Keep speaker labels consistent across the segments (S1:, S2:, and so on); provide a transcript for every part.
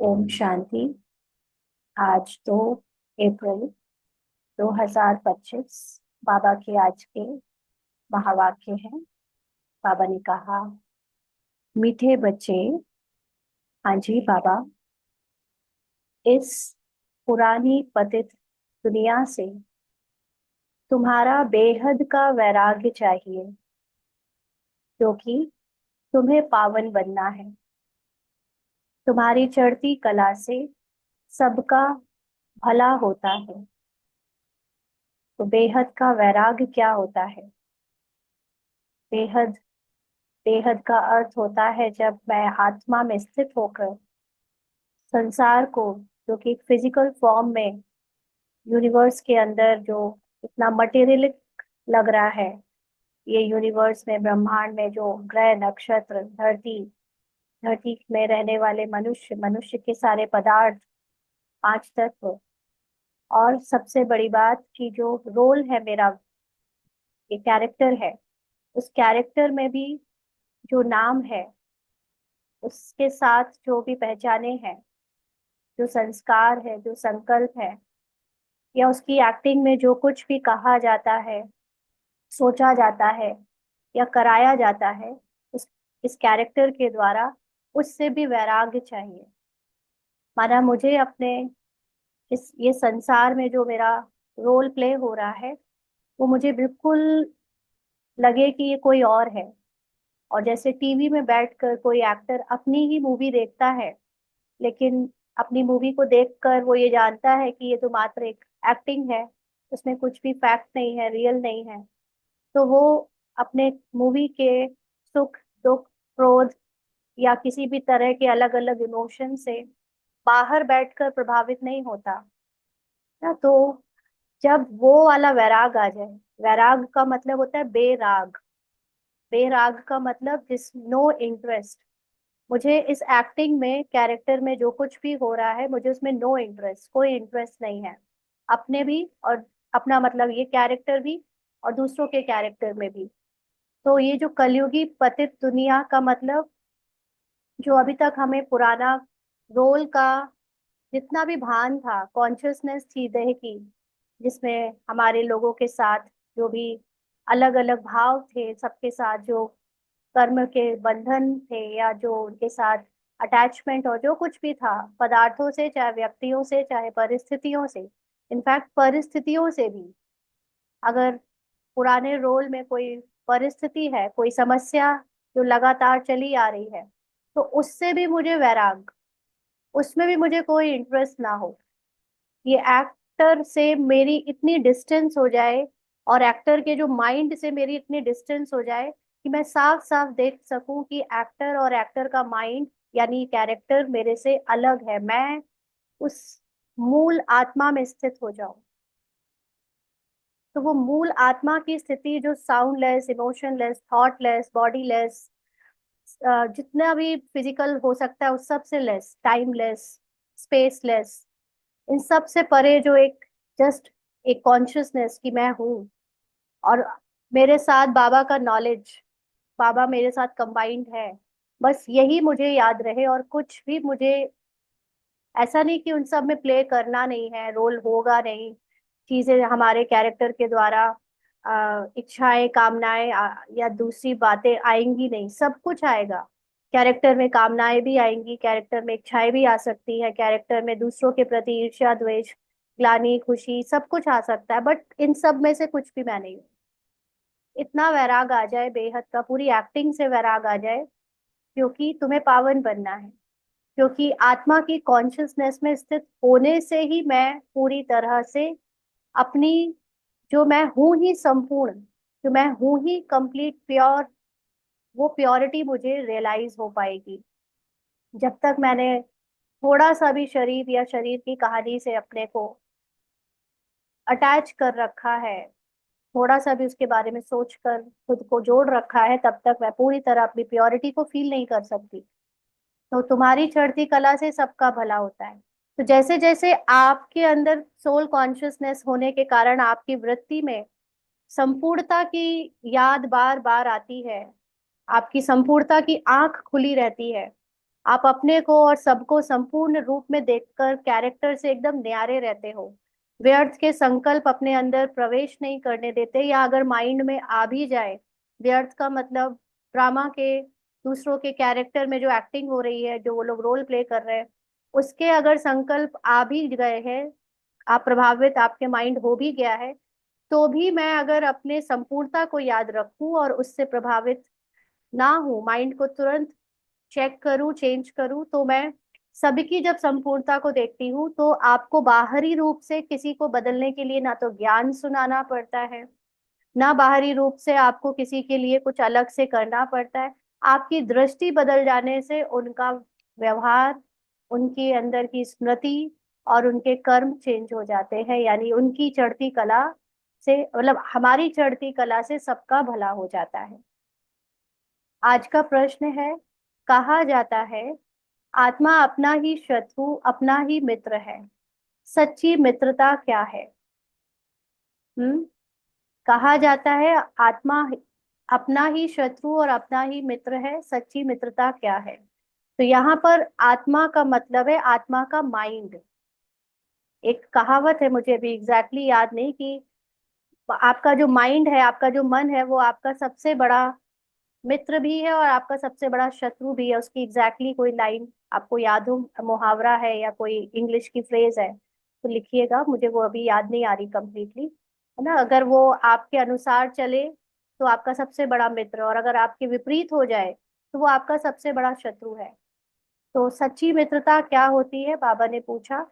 S1: ओम शांति। आज 2 अप्रैल 2025 बाबा के आज के महावाक्य हैं। बाबा ने कहा, मीठे बच्चे। हाँ जी बाबा। इस पुरानी पतित दुनिया से तुम्हारा बेहद का वैराग्य चाहिए, क्योंकि तुम्हें पावन बनना है। तुम्हारी चढ़ती कला से सबका भला होता है। तो बेहद का वैराग्य क्या होता है? बेहद बेहद का अर्थ होता है जब मैं आत्मा में स्थित होकर संसार को, जो कि फिजिकल फॉर्म में यूनिवर्स के अंदर जो इतना मटेरियलिक लग रहा है, ये यूनिवर्स में ब्रह्मांड में जो ग्रह नक्षत्र धरती, धरती में रहने वाले मनुष्य, मनुष्य के सारे पदार्थ, 5 तत्व, और सबसे बड़ी बात कि जो रोल है मेरा, ये कैरेक्टर है, उस कैरेक्टर में भी जो नाम है, उसके साथ जो भी पहचाने हैं, जो संस्कार है, जो संकल्प है, या उसकी एक्टिंग में जो कुछ भी कहा जाता है, सोचा जाता है या कराया जाता है, उस इस कैरेक्टर के द्वारा, उससे भी वैराग्य चाहिए। माना मुझे अपने इस ये संसार में जो मेरा रोल प्ले हो रहा है, वो मुझे बिल्कुल लगे कि ये कोई और है। और जैसे टीवी में बैठकर कोई एक्टर अपनी ही मूवी देखता है, लेकिन अपनी मूवी को देखकर वो ये जानता है कि ये तो मात्र एक एक्टिंग है, उसमें कुछ भी फैक्ट नहीं है, रियल नहीं है, तो वो अपने मूवी के सुख दुख, क्रोध या किसी भी तरह के अलग अलग इमोशन से बाहर बैठकर प्रभावित नहीं होता ना। तो जब वो वाला वैराग आ जाए, वैराग का मतलब होता है बेराग। बेराग का मतलब जिस नो इंटरेस्ट। मुझे इस एक्टिंग में, कैरेक्टर में जो कुछ भी हो रहा है, मुझे उसमें नो इंटरेस्ट, कोई इंटरेस्ट नहीं है। अपने भी, और अपना मतलब ये कैरेक्टर भी, और दूसरों के कैरेक्टर में भी। तो ये जो कलयुगी पतित दुनिया का मतलब, जो अभी तक हमें पुराना रोल का जितना भी भान था, कॉन्शियसनेस थी देह की, जिसमें हमारे लोगों के साथ जो भी अलग अलग भाव थे, सबके साथ जो कर्म के बंधन थे, या जो उनके साथ अटैचमेंट और जो कुछ भी था, पदार्थों से, चाहे व्यक्तियों से, चाहे परिस्थितियों से, इनफैक्ट परिस्थितियों से भी, अगर पुराने रोल में कोई परिस्थिति है, कोई समस्या जो लगातार चली आ रही है, तो उससे भी मुझे वैराग, उसमें भी मुझे कोई इंटरेस्ट ना हो। ये एक्टर से मेरी इतनी डिस्टेंस हो जाए, और एक्टर के जो माइंड से मेरी इतनी डिस्टेंस हो जाए कि मैं साफ साफ देख सकूं कि एक्टर और एक्टर का माइंड यानी कैरेक्टर मेरे से अलग है। मैं उस मूल आत्मा में स्थित हो जाऊं। तो वो मूल आत्मा की स्थिति जो साउंडलेस, इमोशनलेस, थॉटलेस, बॉडीलेस, जितना भी फिजिकल हो सकता है उस सब से लेस, टाइमलेस, स्पेसलेस, इन सब से परे जो एक जस्ट एक कॉन्शियसनेस कि मैं हूँ, और मेरे साथ बाबा का नॉलेज, बाबा मेरे साथ कंबाइंड है, बस यही मुझे याद रहे। और कुछ भी मुझे ऐसा नहीं कि उन सब में प्ले करना नहीं है, रोल होगा नहीं, चीजें हमारे कैरेक्टर के द्वारा इच्छाएं, कामनाएं या दूसरी बातें आएंगी नहीं, सब कुछ आएगा। कैरेक्टर में कामनाएं भी आएंगी, कैरेक्टर में इच्छाएं भी आ सकती है, कैरेक्टर में दूसरों के प्रति ईर्ष्या, द्वेष, ग्लानि, खुशी, सब कुछ आ सकता है, बट इन सब में से कुछ भी मैं नहीं हूँ। इतना वैराग आ जाए बेहद का, पूरी एक्टिंग से वैराग आ जाए, क्योंकि तुम्हें पावन बनना है। क्योंकि आत्मा की कॉन्शियसनेस में स्थित होने से ही मैं पूरी तरह से अपनी, जो मैं हूं ही संपूर्ण, जो मैं हूं ही कंप्लीट प्योर, वो प्योरिटी मुझे रियलाइज हो पाएगी। जब तक मैंने थोड़ा सा भी शरीर या शरीर की कहानी से अपने को अटैच कर रखा है, थोड़ा सा भी उसके बारे में सोचकर खुद को जोड़ रखा है, तब तक मैं पूरी तरह अपनी प्योरिटी को फील नहीं कर सकती। तो तुम्हारी चढ़ती कला से सबका भला होता है। तो जैसे जैसे आपके अंदर सोल कॉन्शियसनेस होने के कारण आपकी वृत्ति में संपूर्णता की याद बार बार आती है, आपकी संपूर्णता की आंख खुली रहती है, आप अपने को और सबको संपूर्ण रूप में देखकर कैरेक्टर से एकदम न्यारे रहते हो। व्यर्थ के संकल्प अपने अंदर प्रवेश नहीं करने देते, या अगर माइंड में आ भी जाए, व्यर्थ का मतलब ड्रामा के दूसरों के कैरेक्टर में जो एक्टिंग हो रही है, जो वो लोग रोल प्ले कर रहे हैं, उसके अगर संकल्प आ भी गए हैं, आप प्रभावित, आपके माइंड हो भी गया है, तो भी मैं अगर अपने संपूर्णता को याद रखूं और उससे प्रभावित ना हूं, माइंड को तुरंत चेक करूं, चेंज करूं, तो मैं सबकी जब संपूर्णता को देखती हूँ, तो आपको बाहरी रूप से किसी को बदलने के लिए ना तो ज्ञान सुनाना पड़ता है, ना बाहरी रूप से आपको किसी के लिए कुछ अलग से करना पड़ता है। आपकी दृष्टि बदल जाने से उनका व्यवहार, उनके अंदर की स्मृति और उनके कर्म चेंज हो जाते हैं, यानी उनकी चढ़ती कला से, मतलब हमारी चढ़ती कला से सबका भला हो जाता है। आज का प्रश्न है, कहा जाता है आत्मा अपना ही शत्रु अपना ही मित्र है, सच्ची मित्रता क्या है? हम्म। कहा जाता है आत्मा अपना ही शत्रु और अपना ही मित्र है, सच्ची मित्रता क्या है? तो यहाँ पर आत्मा का मतलब है आत्मा का माइंड। एक कहावत है, मुझे अभी एग्जैक्टली याद नहीं, कि आपका जो माइंड है, आपका जो मन है, वो आपका सबसे बड़ा मित्र भी है और आपका सबसे बड़ा शत्रु भी है। उसकी एग्जैक्टली कोई लाइन आपको याद हो, मुहावरा है या कोई इंग्लिश की फ्रेज है, तो लिखिएगा, मुझे वो अभी याद नहीं आ रही कंप्लीटली, है ना। अगर वो आपके अनुसार चले तो आपका सबसे बड़ा मित्र, और अगर आपके विपरीत हो जाए तो वो आपका सबसे बड़ा शत्रु है। तो सच्ची मित्रता क्या होती है, बाबा ने पूछा।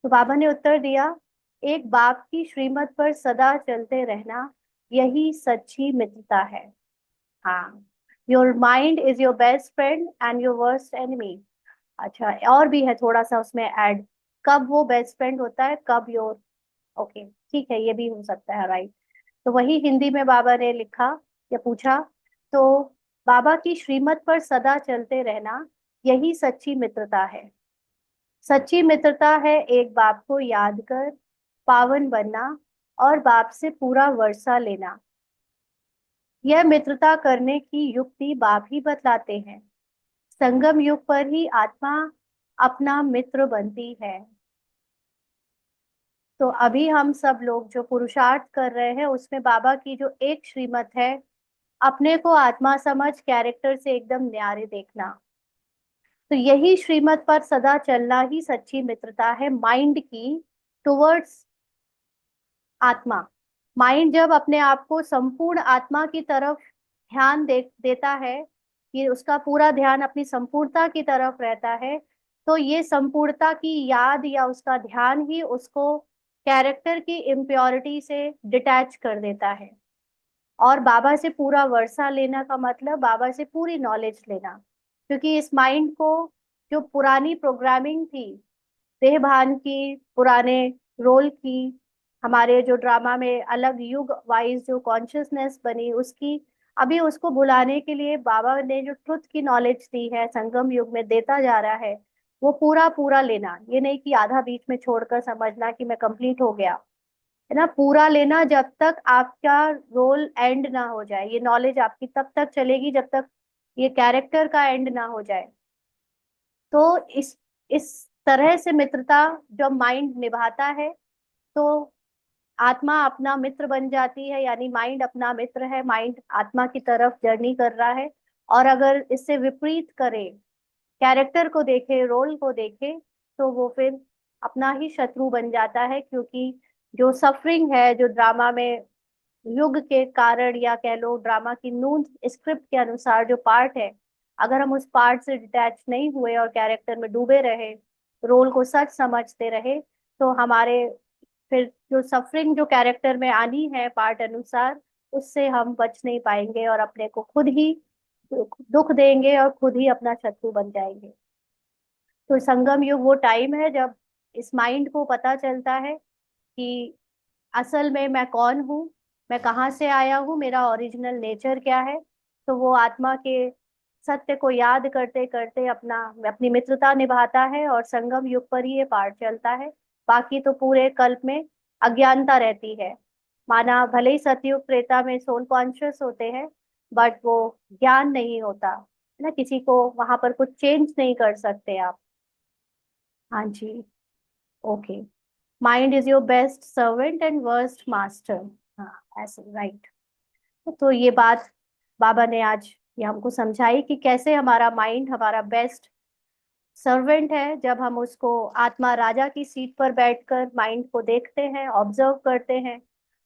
S1: तो बाबा ने उत्तर दिया, एक बाप की श्रीमत पर सदा चलते रहना, यही सच्ची मित्रता है। हाँ, your mind is your best friend and your worst enemy. अच्छा, और भी है थोड़ा सा उसमें ऐड, कब वो बेस्ट फ्रेंड होता है, कब योर, ओके ठीक है, ये भी हो सकता है, राइट। तो वही हिंदी में बाबा ने लिखा या पूछा, तो बाबा की श्रीमत पर सदा चलते रहना, यही सच्ची मित्रता है। सच्ची मित्रता है एक बाप को याद कर पावन बनना और बाप से पूरा वर्षा लेना। यह मित्रता करने की युक्ति बाप ही बतलाते हैं। संगम युग पर ही आत्मा अपना मित्र बनती है। तो अभी हम सब लोग जो पुरुषार्थ कर रहे हैं, उसमें बाबा की जो एक श्रीमत है, अपने को आत्मा समझ कैरेक्टर से एकदम न्यारे देखना, तो यही श्रीमत पर सदा चलना ही सच्ची मित्रता है माइंड की टुवर्ड्स आत्मा। माइंड जब अपने आप को संपूर्ण आत्मा की तरफ ध्यान देता है, कि उसका पूरा ध्यान अपनी संपूर्णता की तरफ रहता है, तो ये संपूर्णता की याद या उसका ध्यान ही उसको कैरेक्टर की इम्प्योरिटी से डिटैच कर देता है। और बाबा से पूरा वर्षा लेना का मतलब बाबा से पूरी नॉलेज लेना, क्योंकि इस माइंड को जो पुरानी प्रोग्रामिंग थी, देह भान की, पुराने रोल की, हमारे जो ड्रामा में अलग युग वाइज जो कॉन्शियसनेस बनी, उसकी अभी उसको भुलाने के लिए बाबा ने जो ट्रुथ की नॉलेज दी है, संगम युग में देता जा रहा है, वो पूरा पूरा लेना, ये नहीं कि आधा बीच में छोड़कर समझना कि मैं कंप्लीट हो गया, है ना। पूरा लेना, जब तक आपका रोल एंड ना हो जाए, ये नॉलेज आपकी तब तक चलेगी जब तक ये कैरेक्टर का एंड ना हो जाए। तो इस तरह से मित्रता जब माइंड निभाता है, तो आत्मा अपना मित्र बन जाती है, यानी माइंड अपना मित्र है, माइंड आत्मा की तरफ जर्नी कर रहा है। और अगर इससे विपरीत करे, कैरेक्टर को देखे, रोल को देखे, तो वो फिर अपना ही शत्रु बन जाता है, क्योंकि जो सफरिंग है, जो ड्रामा में युग के कारण, या कह लो ड्रामा की नून स्क्रिप्ट के अनुसार जो पार्ट है, अगर हम उस पार्ट से डिटैच नहीं हुए और कैरेक्टर में डूबे रहे, रोल को सच समझते रहे, तो हमारे फिर जो सफरिंग जो कैरेक्टर में आनी है पार्ट अनुसार, उससे हम बच नहीं पाएंगे और अपने को खुद ही दुख देंगे और खुद ही अपना शत्रु बन जाएंगे। तो संगम युग वो टाइम है जब इस माइंड को पता चलता है कि असल में मैं कौन हूँ, मैं कहाँ से आया हूँ, मेरा ओरिजिनल नेचर क्या है। तो वो आत्मा के सत्य को याद करते करते अपना अपनी मित्रता निभाता है, और संगम युग पर ही ये पाठ चलता है। बाकी तो पूरे कल्प में अज्ञानता रहती है, माना भले ही सतयुग त्रेता में सोल कॉन्शियस होते हैं, बट वो ज्ञान नहीं होता। है ना, किसी को वहां पर कुछ चेंज नहीं कर सकते आप। हाँ जी। Okay. Mind is your best servant and worst master. हाँ, ऐसे राइट। तो ये बात बाबा ने आज ये हमको समझाई कि कैसे हमारा माइंड हमारा बेस्ट सर्वेंट है। जब हम उसको आत्मा राजा की सीट पर बैठकर माइंड को देखते हैं, ऑब्जर्व करते हैं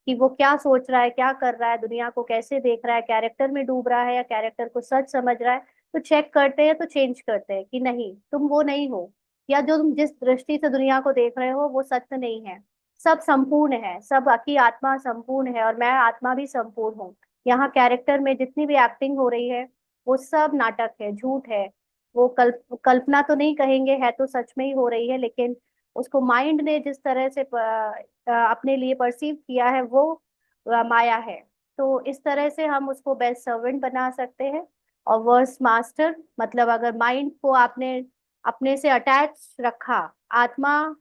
S1: कि वो क्या सोच रहा है, क्या कर रहा है, दुनिया को कैसे देख रहा है, कैरेक्टर में डूब रहा है या कैरेक्टर को सच समझ रहा है, तो चेक करते हैं, तो चेंज करते हैं कि नहीं, तुम वो नहीं हो, या जो तुम जिस दृष्टि से दुनिया को देख रहे हो वो सत्य नहीं है। सब संपूर्ण है, सब की आत्मा संपूर्ण है और मैं आत्मा भी संपूर्ण हूँ। यहाँ कैरेक्टर में जितनी भी एक्टिंग हो रही है वो सब नाटक है, झूठ है। वो कल्पना तो नहीं कहेंगे, है तो सच में ही हो रही है, लेकिन उसको माइंड ने जिस तरह से अपने लिए परसीव किया है वो माया है। तो इस तरह से हम उसको बेस्ट सर्वेंट बना सकते हैं। और वर्स्ट मास्टर मतलब अगर माइंड को आपने अपने से अटैच रखा, आत्मा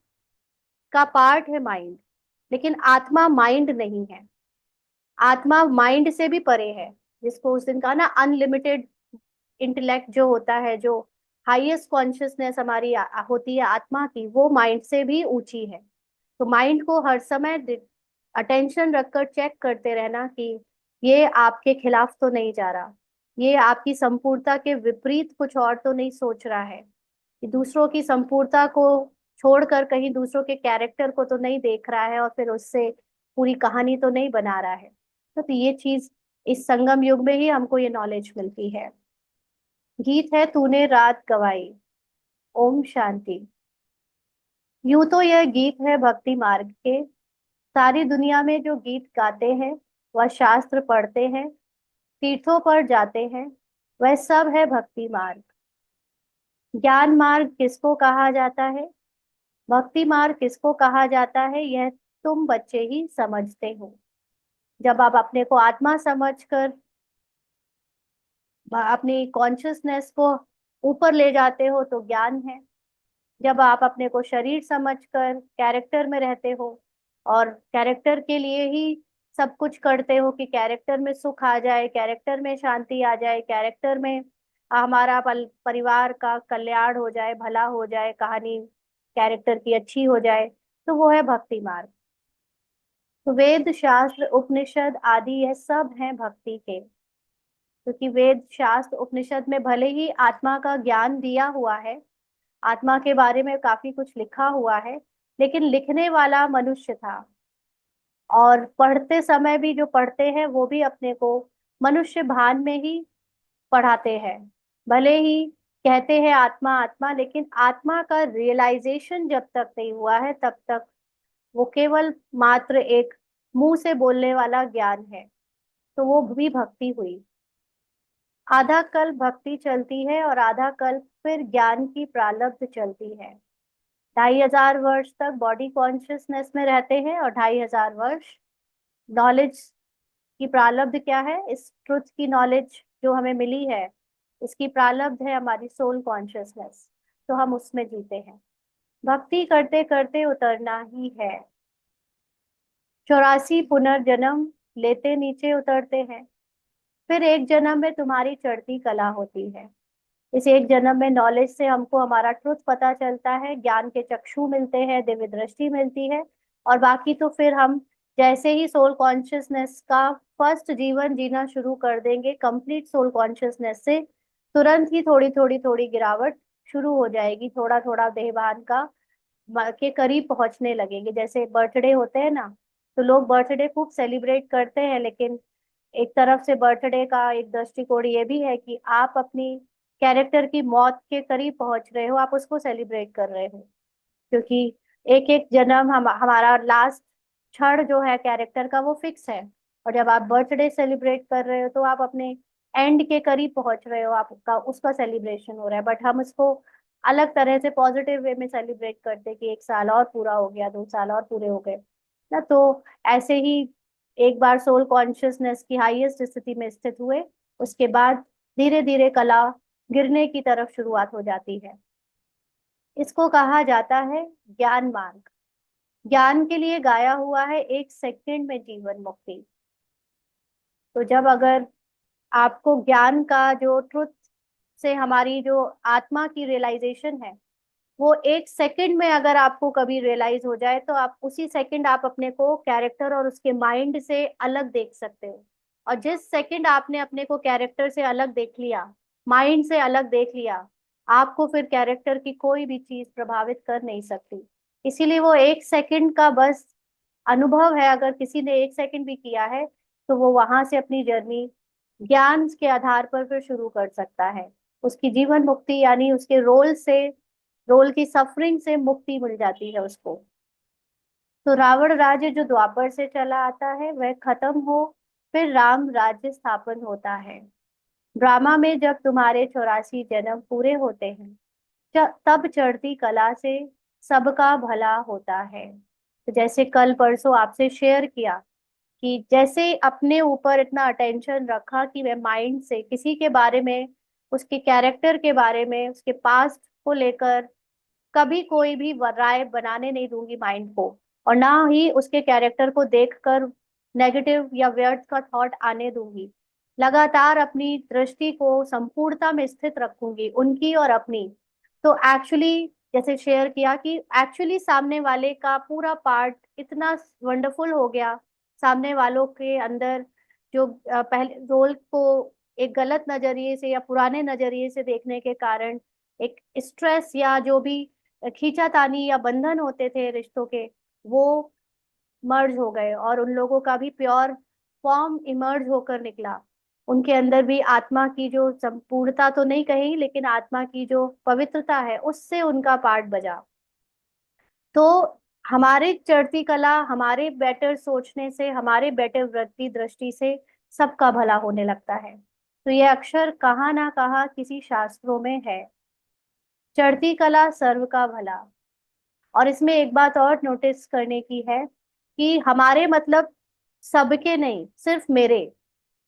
S1: का पार्ट है माइंड, लेकिन आत्मा माइंड नहीं है। आत्मा माइंड से भी परे है। जिसको उस दिन कहा ना, अनलिमिटेड इंटेलेक्ट जो होता है, जो हाईएस्ट कॉन्शियसनेस हमारी होती है आत्मा की, वो माइंड से भी ऊंची है। तो माइंड को हर समय अटेंशन रखकर चेक करते रहना कि ये आपके खिलाफ तो नहीं जा रहा, ये आपकी संपूर्णता के विपरीत कुछ और तो नहीं सोच रहा है, कि दूसरों की संपूर्णता को छोड़कर कहीं दूसरों के कैरेक्टर को तो नहीं देख रहा है और फिर उससे पूरी कहानी तो नहीं बना रहा है। तो ये चीज इस संगम युग में ही हमको ये नॉलेज मिलती है। गीत है तूने रात गवाई। ओम शांति। यूं तो यह गीत है भक्ति मार्ग के। सारी दुनिया में जो गीत गाते हैं, वह शास्त्र पढ़ते हैं, तीर्थों पर जाते हैं, वह सब है भक्ति मार्ग। ज्ञान मार्ग किसको कहा जाता है, भक्ति मार्ग किसको कहा जाता है, यह तुम बच्चे ही समझते हो। जब आप अपने को आत्मा समझकर अपनी कॉन्शियसनेस को ऊपर ले जाते हो तो ज्ञान है। जब आप अपने को शरीर समझकर कैरेक्टर में रहते हो और कैरेक्टर के लिए ही सब कुछ करते हो कि कैरेक्टर में सुख आ जाए, कैरेक्टर में शांति आ जाए, कैरेक्टर में हमारा परिवार का कल्याण हो जाए, भला हो जाए, कहानी कैरेक्टर की अच्छी हो जाए, तो वो है भक्ति मार्ग। तो वेद शास्त्र उपनिषद आदि यह सब हैं भक्ति के। क्योंकि वेद शास्त्र उपनिषद में भले ही आत्मा का ज्ञान दिया हुआ है, आत्मा के बारे में काफी कुछ लिखा हुआ है, लेकिन लिखने वाला मनुष्य था। और पढ़ते समय भी जो पढ़ते हैं वो भी अपने को मनुष्य भान में ही पढ़ाते हैं। भले ही कहते हैं आत्मा आत्मा, लेकिन आत्मा का रियलाइजेशन जब तक नहीं हुआ है तब तक वो केवल मात्र एक मुंह से बोलने वाला ज्ञान है। तो वो भी भक्ति हुई। आधा कल्प भक्ति चलती है और आधा कल्प फिर ज्ञान की प्रारब्ध चलती है। 2,500 वर्ष तक बॉडी कॉन्शियसनेस में रहते हैं और 2,500 वर्ष नॉलेज की प्रारब्ध क्या है, इस ट्रुथ की नॉलेज जो हमें मिली है, इसकी प्रारब्ध है हमारी सोल कॉन्शियसनेस। तो हम उसमें जीते हैं। भक्ति करते करते उतरना ही है। 84 पुनर्जन्म लेते नीचे उतरते हैं। फिर एक जन्म में तुम्हारी चढ़ती कला होती है। इस एक जन्म में नॉलेज से हमको हमारा ट्रुथ पता चलता है, ज्ञान के चक्षु मिलते हैं, दिव्य दृष्टि मिलती है। और बाकी तो फिर हम जैसे ही सोल कॉन्शियसनेस का फर्स्ट जीवन जीना शुरू कर देंगे, कंप्लीट सोल कॉन्शियसनेस से तुरंत ही थोड़ी थोड़ी थोड़ी गिरावट शुरू हो जाएगी, थोड़ा थोड़ा देहभान का के करीब पहुंचने लगेंगे। जैसे बर्थडे होते हैं ना, तो लोग बर्थडे खूब सेलिब्रेट करते हैं, लेकिन एक तरफ से बर्थडे का एक दृष्टिकोण ये भी है कि आप अपनी कैरेक्टर की मौत के करीब पहुंच रहे हो, आप उसको सेलिब्रेट कर रहे हो। क्योंकि एक एक जन्म हमारा लास्ट क्षण जो है कैरेक्टर का वो फिक्स है। और जब आप बर्थडे सेलिब्रेट कर रहे हो तो आप अपने एंड के करीब पहुंच रहे हो, आपका उसका सेलिब्रेशन हो रहा है। बट हम उसको अलग तरह से पॉजिटिव वे में सेलिब्रेट करते हैं कि 1 साल और पूरा हो गया, 2 साल और पूरे हो गए ना। तो ऐसे ही एक बार सोल कॉन्शियसनेस की हाईएस्ट स्थिति में स्थित हुए, उसके बाद धीरे धीरे कला गिरने की तरफ शुरुआत हो जाती है। इसको कहा जाता है ज्ञान मार्ग। ज्ञान के लिए गाया हुआ है 1 सेकंड में जीवन मुक्ति। तो जब अगर आपको ज्ञान का जो ट्रुथ से हमारी जो आत्मा की रियलाइजेशन है, वो एक सेकंड में अगर आपको कभी रियलाइज हो जाए तो आप उसी सेकंड आप अपने को कैरेक्टर और उसके माइंड से अलग देख सकते हो। और जिस सेकंड आपने अपने को कैरेक्टर से अलग देख लिया, माइंड से अलग देख लिया, आपको फिर कैरेक्टर की कोई भी चीज प्रभावित कर नहीं सकती। इसीलिए वो एक सेकंड का बस अनुभव है, अगर किसी ने एक सेकंड भी किया है तो वो वहां से अपनी जर्नी ज्ञान के आधार पर फिर शुरू कर सकता है। उसकी जीवन मुक्ति यानी उसके रोल की सफरिंग से मुक्ति मिल जाती है उसको। तो रावण राज्य जो द्वापर से चला आता है वह खत्म हो, फिर राम राज्य स्थापन होता है। ड्रामा में जब तुम्हारे 84 जन्म पूरे होते हैं, तब चढ़ती कला से सबका भला होता है। तो जैसे कल परसों आपसे शेयर किया कि जैसे अपने ऊपर इतना अटेंशन रखा कि मैं माइंड से किसी के बारे में, उसके कैरेक्टर के बारे में, उसके पास्ट को लेकर कभी कोई भी राय बनाने नहीं दूंगी माइंड को, और ना ही उसके कैरेक्टर को देखकर नेगेटिव या व्यर्थ का थॉट आने दूंगी। लगातार अपनी दृष्टि को संपूर्णता में स्थित रखूंगी, उनकी और अपनी। तो एक्चुअली जैसे शेयर किया कि एक्चुअली सामने वाले का पूरा पार्ट इतना वंडरफुल हो गया, सामने वालों के अंदर जो पहले रोल को एक गलत नजरिए से या पुराने नजरिए से देखने के कारण एक स्ट्रेस या जो भी खींचातानी या बंधन होते थे रिश्तों के, वो मर्ज हो गए और उन लोगों का भी प्योर फॉर्म इमर्ज होकर निकला। उनके अंदर भी आत्मा की जो संपूर्णता तो नहीं कही, लेकिन आत्मा की जो पवित्रता है उससे उनका पार्ट बजा। तो हमारे चढ़ती कला, हमारे बेटर सोचने से, हमारे बेटर वृत्ति दृष्टि से सबका भला होने लगता है। तो ये अक्षर कहाँ ना कहाँ किसी शास्त्रों में है, चढ़ती कला सर्व का भला। और इसमें एक बात और नोटिस करने की है कि हमारे मतलब सबके नहीं, सिर्फ मेरे।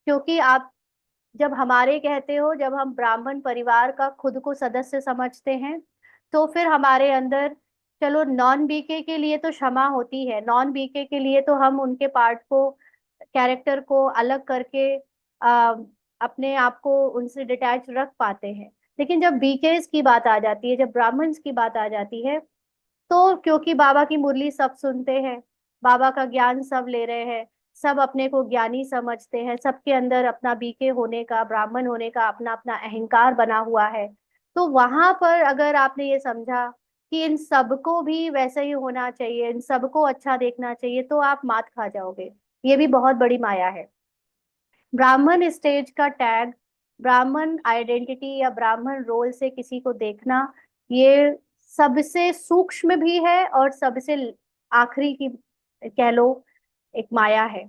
S1: क्योंकि आप जब हमारे कहते हो, जब हम ब्राह्मण परिवार का खुद को सदस्य समझते हैं, तो फिर हमारे अंदर, चलो नॉन बीके के लिए तो क्षमा होती है, नॉन बीके के लिए तो हम उनके पार्ट को, कैरेक्टर को अलग करके आ, अपने आप को उनसे डिटैच रख पाते हैं। लेकिन जब बीकेस की बात आ जाती है, जब ब्राह्मण्स की बात आ जाती है, तो क्योंकि बाबा की मुरली सब सुनते हैं, बाबा का ज्ञान सब ले रहे हैं, सब अपने को ज्ञानी समझते हैं, सबके अंदर अपना बीके होने का, ब्राह्मण होने का अपना अपना अहंकार बना हुआ है। तो वहां पर अगर आपने ये समझा कि इन सबको भी वैसे ही होना चाहिए, इन सबको अच्छा देखना चाहिए, तो आप मात खा जाओगे। ये भी बहुत बड़ी माया है। ब्राह्मण स्टेज का टैग, ब्राह्मण आइडेंटिटी या ब्राह्मण रोल से किसी को देखना, ये सबसे सूक्ष्म भी है और सबसे आखिरी की कह लो एक माया है।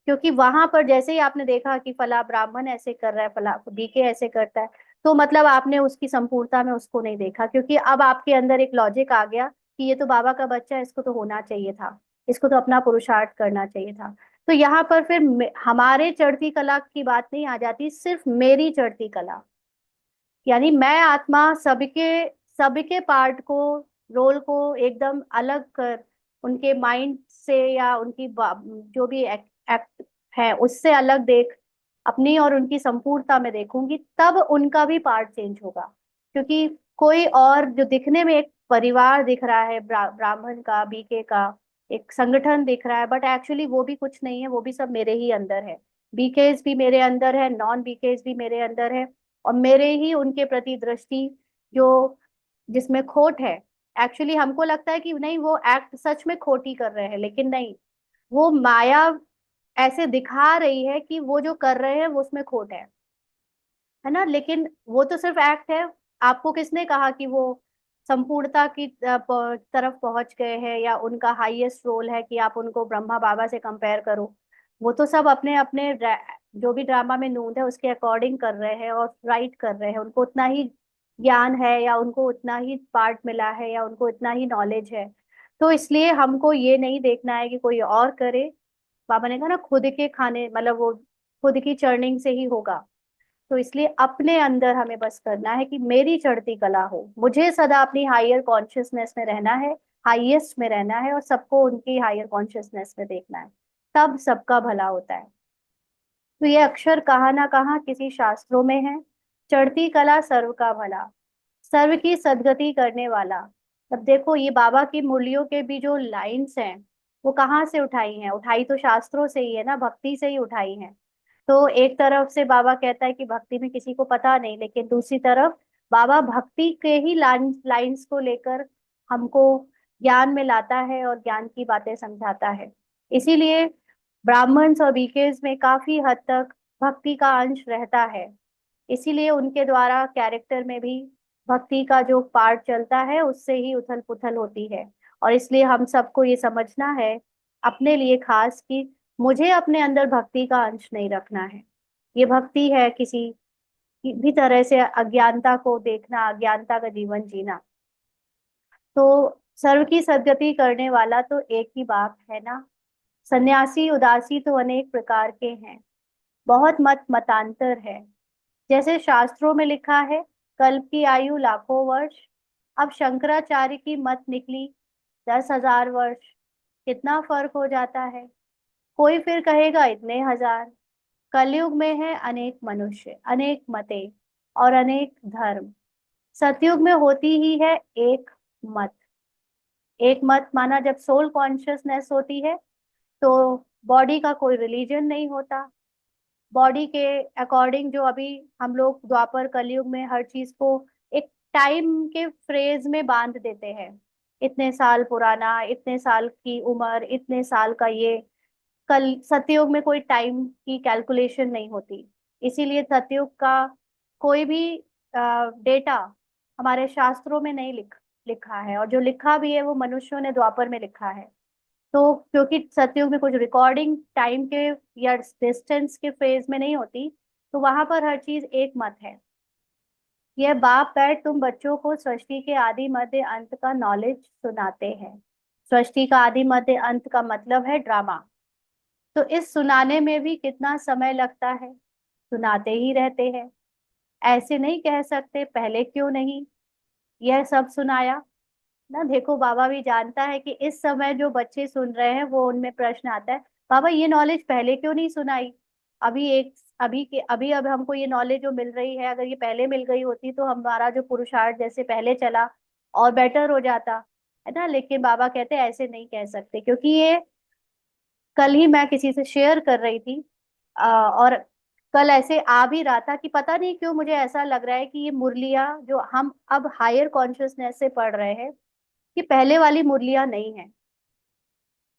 S1: क्योंकि वहां पर जैसे ही आपने देखा कि फला ब्राह्मण ऐसे कर रहा है, फला बीके ऐसे करता है, तो मतलब आपने उसकी संपूर्णता में उसको नहीं देखा। क्योंकि अब आपके अंदर एक लॉजिक आ गया कि ये तो बाबा का बच्चा है, इसको तो होना चाहिए था, इसको तो अपना पुरुषार्थ करना चाहिए था। तो यहाँ पर फिर हमारे चढ़ती कला की बात नहीं आ जाती, सिर्फ मेरी चढ़ती कला। यानी मैं आत्मा सबके सबके पार्ट को, रोल को एकदम अलग कर, उनके माइंड से या उनकी जो भी एक्ट है उससे अलग देख, अपनी और उनकी संपूर्णता में देखूंगी, तब उनका भी पार्ट चेंज होगा। क्योंकि कोई और जो दिखने में एक परिवार दिख रहा है, ब्राह्मण का, बीके का एक संगठन दिख रहा है, बट एक्चुअली वो भी कुछ नहीं है, वो भी सब मेरे ही अंदर है। बीकेस भी मेरे अंदर है, नॉन बीकेस भी मेरे अंदर है। और मेरे ही उनके प्रति दृष्टि जो, जिसमें खोट है, एक्चुअली हमको लगता है कि नहीं वो एक्ट सच में खोटी कर रहे हैं, लेकिन नहीं, वो माया ऐसे दिखा रही है कि वो जो कर रहे हैं वो उसमें खोट है ना। लेकिन वो तो सिर्फ एक्ट है। आपको किसने कहा कि वो संपूर्णता की तरफ पहुंच गए हैं या उनका हाईएस्ट रोल है कि आप उनको ब्रह्मा बाबा से कंपेयर करो। वो तो सब अपने अपने जो भी ड्रामा में नूंद है उसके अकॉर्डिंग कर रहे हैं और राइट कर रहे हैं, उनको उतना ही ज्ञान है या उनको उतना ही पार्ट मिला है या उनको इतना ही नॉलेज है। तो इसलिए हमको ये नहीं देखना है कि कोई और करे। बाबा ने कहा ना, खुद के खाने मतलब वो खुद की चर्निंग से ही होगा। तो इसलिए अपने अंदर हमें बस करना है कि मेरी चढ़ती कला हो, मुझे सदा अपनी हायर कॉन्शियसनेस में रहना है, हाईएस्ट में रहना है और सबको उनकी हायर कॉन्शियसनेस में देखना है, तब सबका भला होता है। तो ये अक्षर कहाँ ना कहाँ किसी शास्त्रों में है, चढ़ती कला सर्व का भला, सर्व की सद्गति करने वाला। अब देखो ये बाबा की मुरलियों के भी जो लाइंस हैं, वो कहाँ से उठाई हैं? उठाई तो शास्त्रों से ही है ना, भक्ति से ही उठाई हैं। तो एक तरफ से बाबा कहता है कि भक्ति में किसी को पता नहीं, लेकिन दूसरी तरफ बाबा भक्ति के ही लाइंस को लेकर हमको ज्ञान में लाता है और ज्ञान की बातें समझाता है। इसीलिए ब्राह्मण्स और बीकेज में काफी हद तक भक्ति का अंश रहता है। इसीलिए उनके द्वारा कैरेक्टर में भी भक्ति का जो पार्ट चलता है उससे ही उथल पुथल होती है। और इसलिए हम सबको ये समझना है अपने लिए खास कि मुझे अपने अंदर भक्ति का अंश नहीं रखना है। ये भक्ति है किसी भी तरह से अज्ञानता को देखना, अज्ञानता का जीवन जीना। तो सर्व की सद्गति करने वाला तो एक ही बाप है ना। सन्यासी उदासी तो अनेक प्रकार के हैं, बहुत मत मतांतर है। जैसे शास्त्रों में लिखा है, कल्प की आयु लाखों वर्ष, अब शंकराचार्य की मत निकली 10,000 वर्ष। कितना फर्क हो जाता है। कोई फिर कहेगा इतने हजार। कलयुग में है अनेक मनुष्य, अनेक मते और अनेक धर्म। सतयुग में होती ही है एक मत। एक मत माना जब सोल कॉन्शियसनेस होती है तो बॉडी का कोई रिलीजन नहीं होता। बॉडी के अकॉर्डिंग जो अभी हम लोग द्वापर कलयुग में हर चीज को एक टाइम के फ्रेज में बांध देते हैं। इतने साल पुराना, इतने साल की उम्र, इतने साल का ये। कल सतयुग में कोई टाइम की कैलकुलेशन नहीं होती। इसीलिए सतयुग का कोई भी डेटा हमारे शास्त्रों में नहीं लिखा है, और जो लिखा भी है वो मनुष्यों ने द्वापर में लिखा है। तो क्योंकि सतयुग में कुछ रिकॉर्डिंग टाइम के या डिस्टेंस के फेज में नहीं होती, तो वहां पर हर चीज एक मत है। यह बाप बैठ तुम बच्चों को सृष्टि के आदि मध्य अंत का नॉलेज सुनाते हैं। सृष्टि का आदि मध्य अंत का मतलब है ड्रामा। तो इस सुनाने में भी कितना समय लगता है, सुनाते ही रहते हैं। ऐसे नहीं कह सकते पहले क्यों नहीं यह सब सुनाया ना। देखो बाबा भी जानता है कि इस समय जो बच्चे सुन रहे हैं वो उनमें प्रश्न आता है, बाबा ये नॉलेज पहले क्यों नहीं सुनाई। अभी अब हमको ये नॉलेज जो मिल रही है, अगर ये पहले मिल गई होती तो हमारा जो पुरुषार्थ जैसे पहले चला और बेटर हो जाता, है ना। लेकिन बाबा कहते हैं ऐसे नहीं कह सकते, क्योंकि ये कल ही मैं किसी से शेयर कर रही थी। और कल ऐसे आ भी रहा था कि पता नहीं क्यों मुझे ऐसा लग रहा है कि ये मुरलियां जो हम अब हायर कॉन्शियसनेस से पढ़ रहे हैं, ये पहले वाली मुरलियां नहीं है।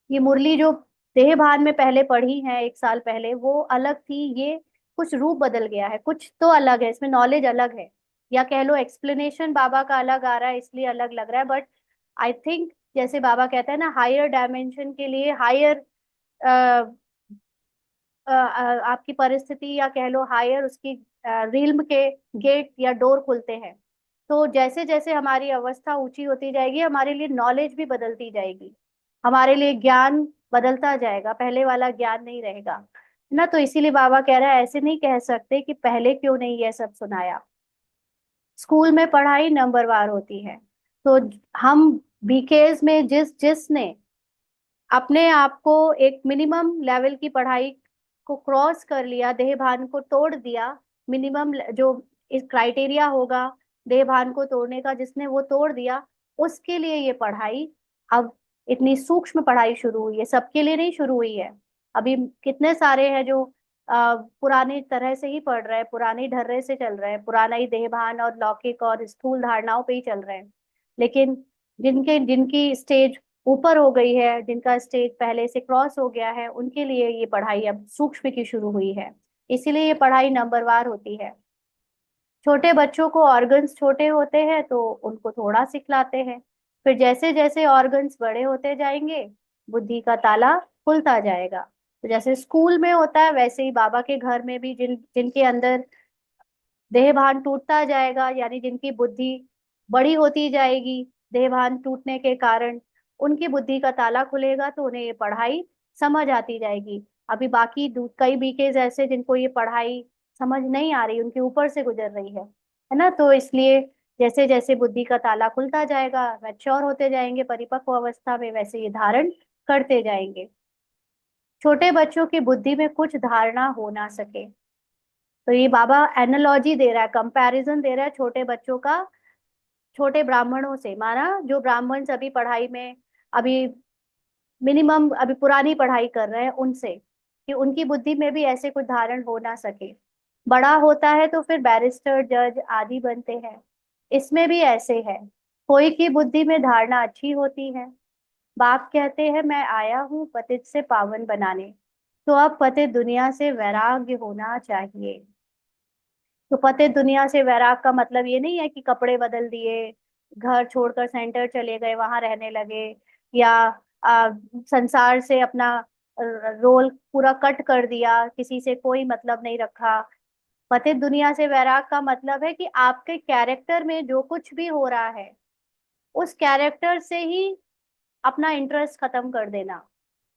S1: ये मुरली जो देह भान में पहले पढ़ी है 1 साल पहले, वो अलग थी। ये कुछ रूप बदल गया है, कुछ तो अलग है इसमें, नॉलेज अलग है, या कह लो एक्सप्लेनेशन बाबा का अलग आ रहा है इसलिए अलग लग रहा है। बट आई थिंक जैसे बाबा कहता है ना, हायर डायमेंशन के लिए हायर आपकी परिस्थिति, या कह लो हायर उसकी रिल्म के गेट या डोर खुलते हैं। तो जैसे जैसे हमारी अवस्था ऊंची होती जाएगी, हमारे लिए नॉलेज भी बदलती जाएगी, हमारे लिए ज्ञान बदलता जाएगा, पहले वाला ज्ञान नहीं रहेगा, है ना। तो इसीलिए बाबा कह रहा है ऐसे नहीं कह सकते कि पहले क्यों नहीं ये सब सुनाया। स्कूल में पढ़ाई नंबरवार होती है, तो हम बीकेएस में जिसने अपने आप को एक मिनिमम लेवल की पढ़ाई को क्रॉस कर लिया, देह भान को तोड़ दिया, मिनिमम जो इस क्राइटेरिया होगा देह भान को तोड़ने का, जिसने वो तोड़ दिया, उसके लिए ये पढ़ाई अब इतनी सूक्ष्म पढ़ाई शुरू हुई है, सबके लिए नहीं शुरू हुई है। अभी कितने सारे हैं जो पुरानी तरह से ही पढ़ रहे हैं, पुरानी ढर्रे से चल रहे हैं, पुराना ही देह भान और लौकिक और स्थूल धारणाओं पे ही चल रहे हैं। लेकिन जिनके जिनकी स्टेज ऊपर हो गई है, जिनका स्टेज पहले से क्रॉस हो गया है, उनके लिए ये पढ़ाई अब सूक्ष्म की शुरू हुई है। इसीलिए ये पढ़ाई नंबरवार होती है। छोटे बच्चों को ऑर्गन्स छोटे होते हैं तो उनको थोड़ा सिखलाते हैं, फिर जैसे जैसे ऑर्गन्स बड़े होते जाएंगे बुद्धि का ताला खुलता जाएगा। तो जैसे स्कूल में होता है, वैसे ही बाबा के घर में भी जिनके अंदर देह भान टूटता जाएगा, यानी जिनकी बुद्धि बड़ी होती जाएगी देह भान टूटने के कारण, उनकी बुद्धि का ताला खुलेगा तो उन्हें ये पढ़ाई समझ आती जाएगी। अभी बाकी कई बीकेज ऐसे जिनको ये पढ़ाई समझ नहीं आ रही, उनके ऊपर से गुजर रही है ना। तो इसलिए जैसे जैसे बुद्धि का ताला खुलता जाएगा, मैच्योर होते जाएंगे परिपक्व अवस्था में, वैसे ये धारण करते जाएंगे। छोटे बच्चों की बुद्धि में कुछ धारणा हो ना सके, तो ये बाबा एनालॉजी दे रहा है, कंपैरिजन दे रहा है छोटे बच्चों का छोटे ब्राह्मणों से। माना जो ब्राह्मण अभी पढ़ाई में, अभी मिनिमम अभी पुरानी पढ़ाई कर रहे हैं उनसे, कि उनकी बुद्धि में भी ऐसे कुछ धारण हो ना सके। बड़ा होता है तो फिर बैरिस्टर जज आदि बनते हैं, इसमें भी ऐसे है। कोई की बुद्धि में धारणा अच्छी होती है, बाप कहते हैं मैं आया हूँ पतित से पावन बनाने, तो अब पतित दुनिया से वैराग्य होना चाहिए। तो पतित दुनिया से वैराग का मतलब ये नहीं है कि कपड़े बदल दिए, घर छोड़कर सेंटर चले गए वहां रहने लगे, या संसार से अपना रोल पूरा कट कर दिया, किसी से कोई मतलब नहीं रखा। पतित दुनिया से वैराग का मतलब है कि आपके कैरेक्टर में जो कुछ भी हो रहा है, उस कैरेक्टर से ही अपना इंटरेस्ट खत्म कर देना।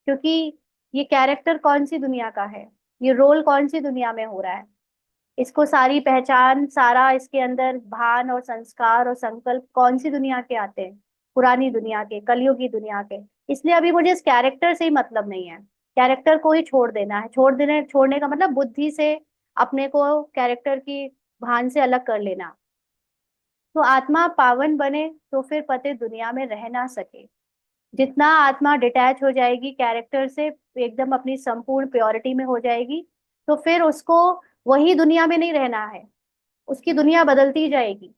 S1: क्योंकि ये कैरेक्टर कौन सी दुनिया का है, ये रोल कौन सी दुनिया में हो रहा है, इसको सारी पहचान, सारा इसके अंदर भान और संस्कार और संकल्प कौन सी दुनिया के आते हैं, पुरानी दुनिया के, कलयुग की दुनिया के। इसलिए अभी मुझे इस कैरेक्टर से ही मतलब नहीं है, कैरेक्टर को ही छोड़ देना है। छोड़ने का मतलब बुद्धि से अपने को कैरेक्टर की भान से अलग कर लेना। तो आत्मा पावन बने तो फिर पते दुनिया में रह ना सके। जितना आत्मा डिटैच हो जाएगी कैरेक्टर से, एकदम अपनी संपूर्ण प्योरिटी में हो जाएगी, तो फिर उसको वही दुनिया में नहीं रहना है, उसकी दुनिया बदलती जाएगी।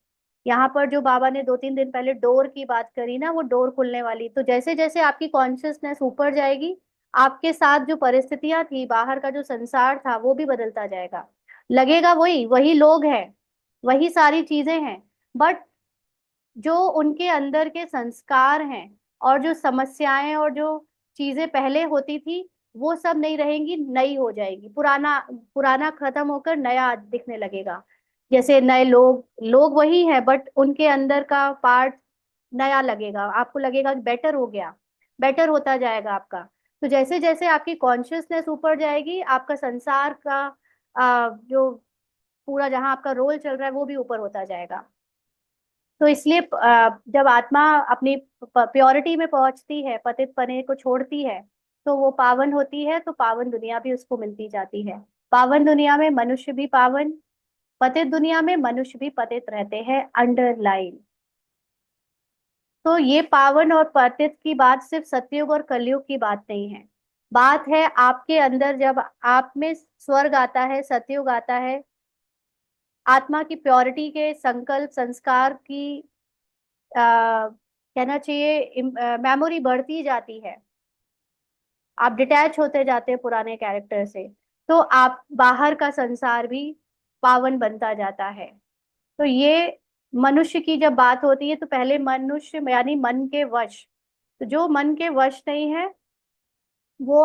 S1: यहाँ पर जो बाबा ने 2-3 दिन पहले डोर की बात करी ना, वो डोर खुलने वाली, तो जैसे जैसे आपकी कॉन्शियसनेस ऊपर जाएगी, आपके साथ जो परिस्थितियां थी, बाहर का जो संसार था, वो भी बदलता जाएगा। लगेगा वही वही लोग हैं, वही सारी चीजें हैं, बट जो उनके अंदर के संस्कार हैं और जो समस्याएं और जो चीजें पहले होती थी, वो सब नहीं रहेंगी, नई हो जाएगी। पुराना पुराना खत्म होकर नया दिखने लगेगा। जैसे नए लोग, लोग वही है बट उनके अंदर का पार्ट नया लगेगा, आपको लगेगा कि बेटर हो गया, बेटर होता जाएगा आपका। तो जैसे जैसे आपकी कॉन्शियसनेस ऊपर जाएगी, आपका संसार का जो पूरा जहाँ आपका रोल चल रहा है वो भी ऊपर होता जाएगा। तो इसलिए जब आत्मा अपनी प्योरिटी में पहुंचती है, पतित पने को छोड़ती है, तो वो पावन होती है, तो पावन दुनिया भी उसको मिलती जाती है। पावन दुनिया में मनुष्य भी पावन, पतित दुनिया में मनुष्य भी पतित रहते हैं, अंडरलाइन। तो ये पावन और पतित की बात सिर्फ सतयुग और कलयुग की बात नहीं है, बात है आपके अंदर जब आप में स्वर्ग आता है, सतयुग आता है, आत्मा की प्योरिटी के संकल्प संस्कार की कहना चाहिए मेमोरी बढ़ती जाती है, आप डिटैच होते जाते हैं पुराने कैरेक्टर से, तो आप बाहर का संसार भी पावन बनता जाता है। तो ये मनुष्य की जब बात होती है, तो पहले मनुष्य यानी मन के वश, तो जो मन के वश नहीं है, वो